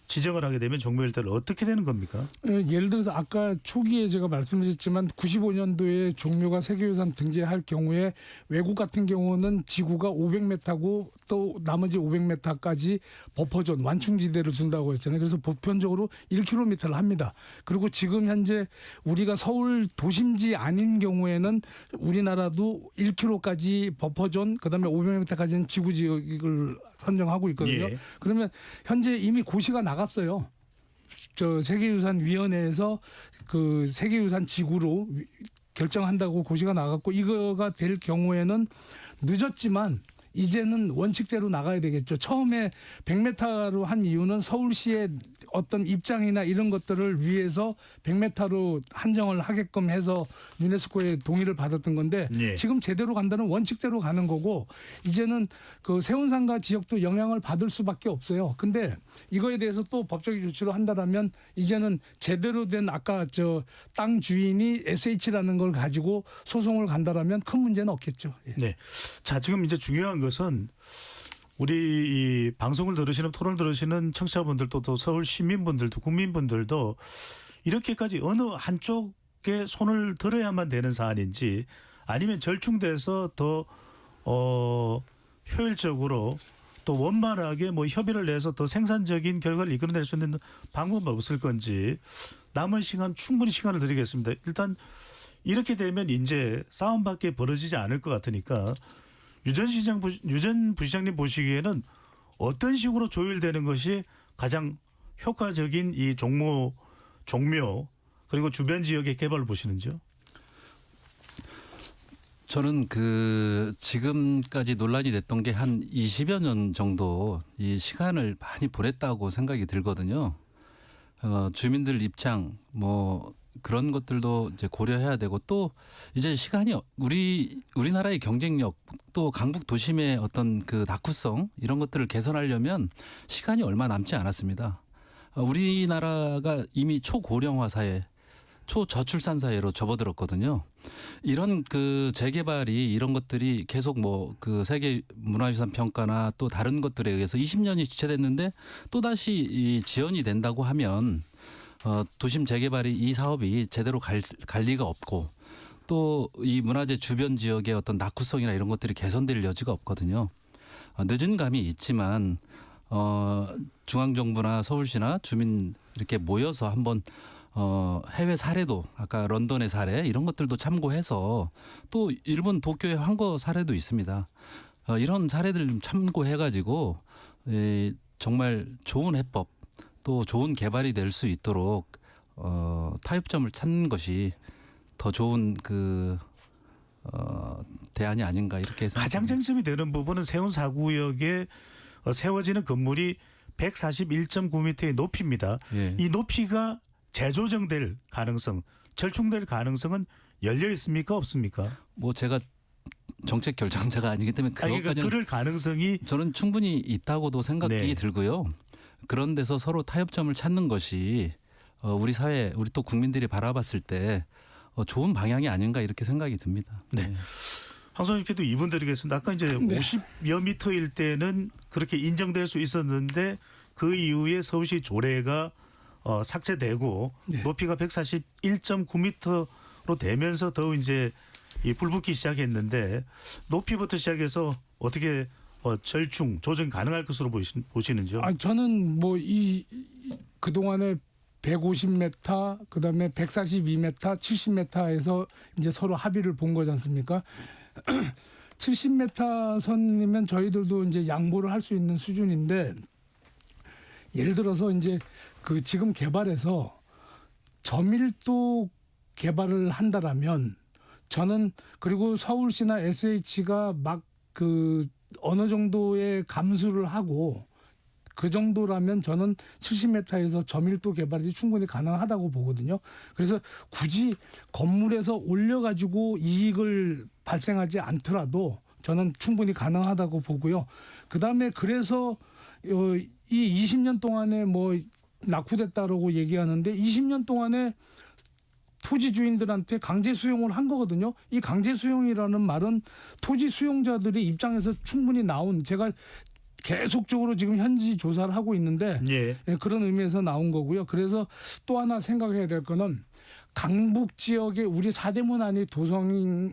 지정을 하게 되면 종묘 일대를 어떻게 되는 겁니까? 예를 들어서 아까 초기에 제가 말씀드렸지만 95년도에 종묘가 세계유산 등재할 경우에 외국 같은 경우는 지구가 500m고 또 나머지 500m까지 버퍼존 완충지대를 준다고 했잖아요. 그래서 보편적으로 1km를 합니다. 그리고 지금 현재 우리가 서울 도심지 아닌 경우에는 우리나라도 1km까지 버퍼존 그다음에 500m까지는 지구지역을 선정하고 있거든요. 예. 그러면 현재 이미 고시가 나갔어요. 저 세계유산위원회에서 그 세계유산 지구로 결정한다고 고시가 나갔고 이거가 될 경우에는 늦었지만 이제는 원칙대로 나가야 되겠죠. 처음에 100m로 한 이유는 서울시의 어떤 입장이나 이런 것들을 위해서 100m로 한정을 하게끔 해서 유네스코의 동의를 받았던 건데 예. 지금 제대로 간다는 원칙대로 가는 거고 이제는 그 세운상가 지역도 영향을 받을 수밖에 없어요. 근데 이거에 대해서 또 법적인 조치를 한다라면 이제는 제대로 된 아까 저 땅 주인이 SH라는 걸 가지고 소송을 간다라면 큰 문제는 없겠죠. 예. 네. 자, 지금 이제 중요한 것은 우리 이 방송을 들으시는 토론을 들으시는 청취자분들도 또 서울 시민분들도 국민분들도 이렇게까지 어느 한쪽에 손을 들어야만 되는 사안인지 아니면 절충돼서 더 효율적으로 또 원만하게 뭐 협의를 내서 더 생산적인 결과를 이끌어낼 수 있는 방법은 없을 건지 남은 시간 충분히 시간을 드리겠습니다. 일단 이렇게 되면 이제 싸움밖에 벌어지지 않을 것 같으니까 유전 부시장님 보시기에는 어떤 식으로 조율되는 것이 가장 효과적인 이 종묘 그리고 주변 지역의 개발을 보시는지요? 저는 그 지금까지 논란이 됐던 게 한 20여 년 정도 이 시간을 많이 보냈다고 생각이 들거든요. 주민들 입장 뭐 그런 것들도 이제 고려해야 되고 또 이제 시간이 우리나라의 경쟁력 또 강북 도심의 어떤 그 낙후성 이런 것들을 개선하려면 시간이 얼마 남지 않았습니다. 우리나라가 이미 초고령화 사회 초저출산 사회로 접어들었거든요. 이런 그 재개발이 이런 것들이 계속 뭐 그 세계 문화유산 평가나 또 다른 것들에 의해서 20년이 지체됐는데 또 다시 이 지연이 된다고 하면 도심 재개발이 이 사업이 제대로 갈 리가 없고 또 이 문화재 주변 지역의 어떤 낙후성이나 이런 것들이 개선될 여지가 없거든요. 늦은 감이 있지만 중앙정부나 서울시나 주민 이렇게 모여서 한번 해외 사례도 아까 런던의 사례 이런 것들도 참고해서 또 일본 도쿄의 황거 사례도 있습니다. 이런 사례들 좀 참고해가지고 정말 좋은 해법 또 좋은 개발이 될 수 있도록 타협점을 찾는 것이 더 좋은 그 대안이 아닌가 이렇게 생각합니다. 가장 쟁점이 되는 부분은 세운 4구역에 세워지는 건물이 141.9m의 높이입니다. 예. 이 높이가 재조정될 가능성, 절충될 가능성은 열려 있습니까? 없습니까? 뭐 제가 정책 결정자가 아니기 때문에 그러니까 그것까지는 그럴 가능성이 저는 충분히 있다고도 생각이 네. 들고요. 그런 데서 서로 타협점을 찾는 것이 우리 사회, 우리 또 국민들이 바라봤을 때 좋은 방향이 아닌가 이렇게 생각이 듭니다. 네. 황선님께도 이분 드리겠습니다. 아까 이제 네. 50여 미터일 때는 그렇게 인정될 수 있었는데 그 이후에 서울시 조례가 삭제되고 네. 높이가 141.9m로 되면서 더 이제 이 불붙기 시작했는데 높이부터 시작해서 어떻게 절충 조정 가능할 것으로 보시는지요? 저는 뭐 그 동안에 150m, 그다음에 142m, 70m에서 이제 서로 합의를 본 거지 않습니까? 70m 선이면 저희들도 이제 양보를 할 수 있는 수준인데 예를 들어서 이제 그 지금 개발해서 저밀도 개발을 한다라면 저는 그리고 서울시나 SH가 막 그 어느 정도의 감수를 하고 그 정도라면 저는 70m에서 저밀도 개발이 충분히 가능하다고 보거든요. 그래서 굳이 건물에서 올려가지고 이익을 발생하지 않더라도 저는 충분히 가능하다고 보고요. 그다음에 그래서 이 20년 동안에 뭐 낙후됐다라고 얘기하는데 20년 동안에 토지 주인들한테 강제 수용을 한 거거든요. 이 강제 수용이라는 말은 토지 수용자들의 입장에서 충분히 나온 제가 계속적으로 지금 현지 조사를 하고 있는데 예. 그런 의미에서 나온 거고요. 그래서 또 하나 생각해야 될 거는 강북 지역에 우리 사대문 안이 도성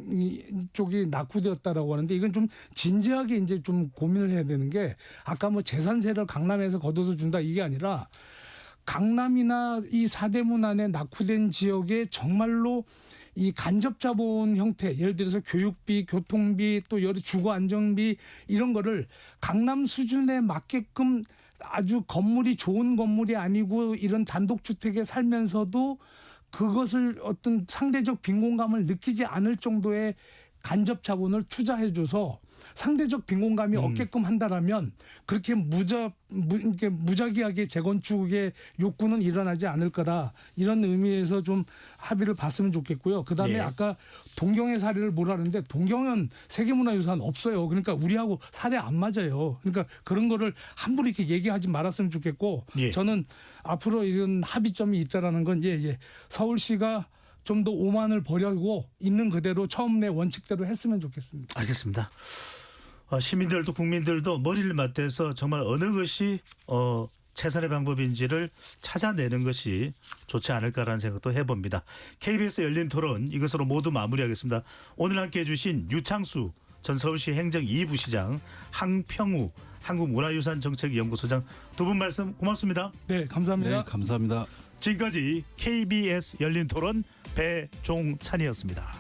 쪽이 낙후되었다라고 하는데 이건 좀 진지하게 이제 좀 고민을 해야 되는 게 아까 뭐 재산세를 강남에서 걷어서 준다 이게 아니라 강남이나 이 사대문 안에 낙후된 지역에 정말로 이 간접 자본 형태 예를 들어서 교육비, 교통비 또 여러 주거 안정비 이런 거를 강남 수준에 맞게끔 아주 건물이 좋은 건물이 아니고 이런 단독주택에 살면서도 그것을 어떤 상대적 빈곤감을 느끼지 않을 정도의 간접 자본을 투자해줘서 상대적 빈곤감이 없게끔 한다라면 그렇게 무작위하게 재건축의 욕구는 일어나지 않을 거다. 이런 의미에서 좀 합의를 봤으면 좋겠고요. 그다음에 예. 아까 동경의 사례를 보라는데 동경은 세계문화유산 없어요. 그러니까 우리하고 사례 안 맞아요. 그러니까 그런 거를 함부로 이렇게 얘기하지 말았으면 좋겠고 예. 저는 앞으로 이런 합의점이 있다라는 건 서울시가 좀 더 오만을 버리고 있는 그대로 처음 내 원칙대로 했으면 좋겠습니다. 알겠습니다. 시민들도 국민들도 머리를 맞대서 정말 어느 것이 최선의 방법인지를 찾아내는 것이 좋지 않을까라는 생각도 해봅니다. KBS 열린 토론 이것으로 모두 마무리하겠습니다. 오늘 함께해 주신 유창수 전 서울시 행정 2부 시장, 항평우 한국문화유산정책연구소장 두 분 말씀 고맙습니다. 네, 감사합니다. 네, 감사합니다. 지금까지 KBS 열린 토론 배종찬이었습니다.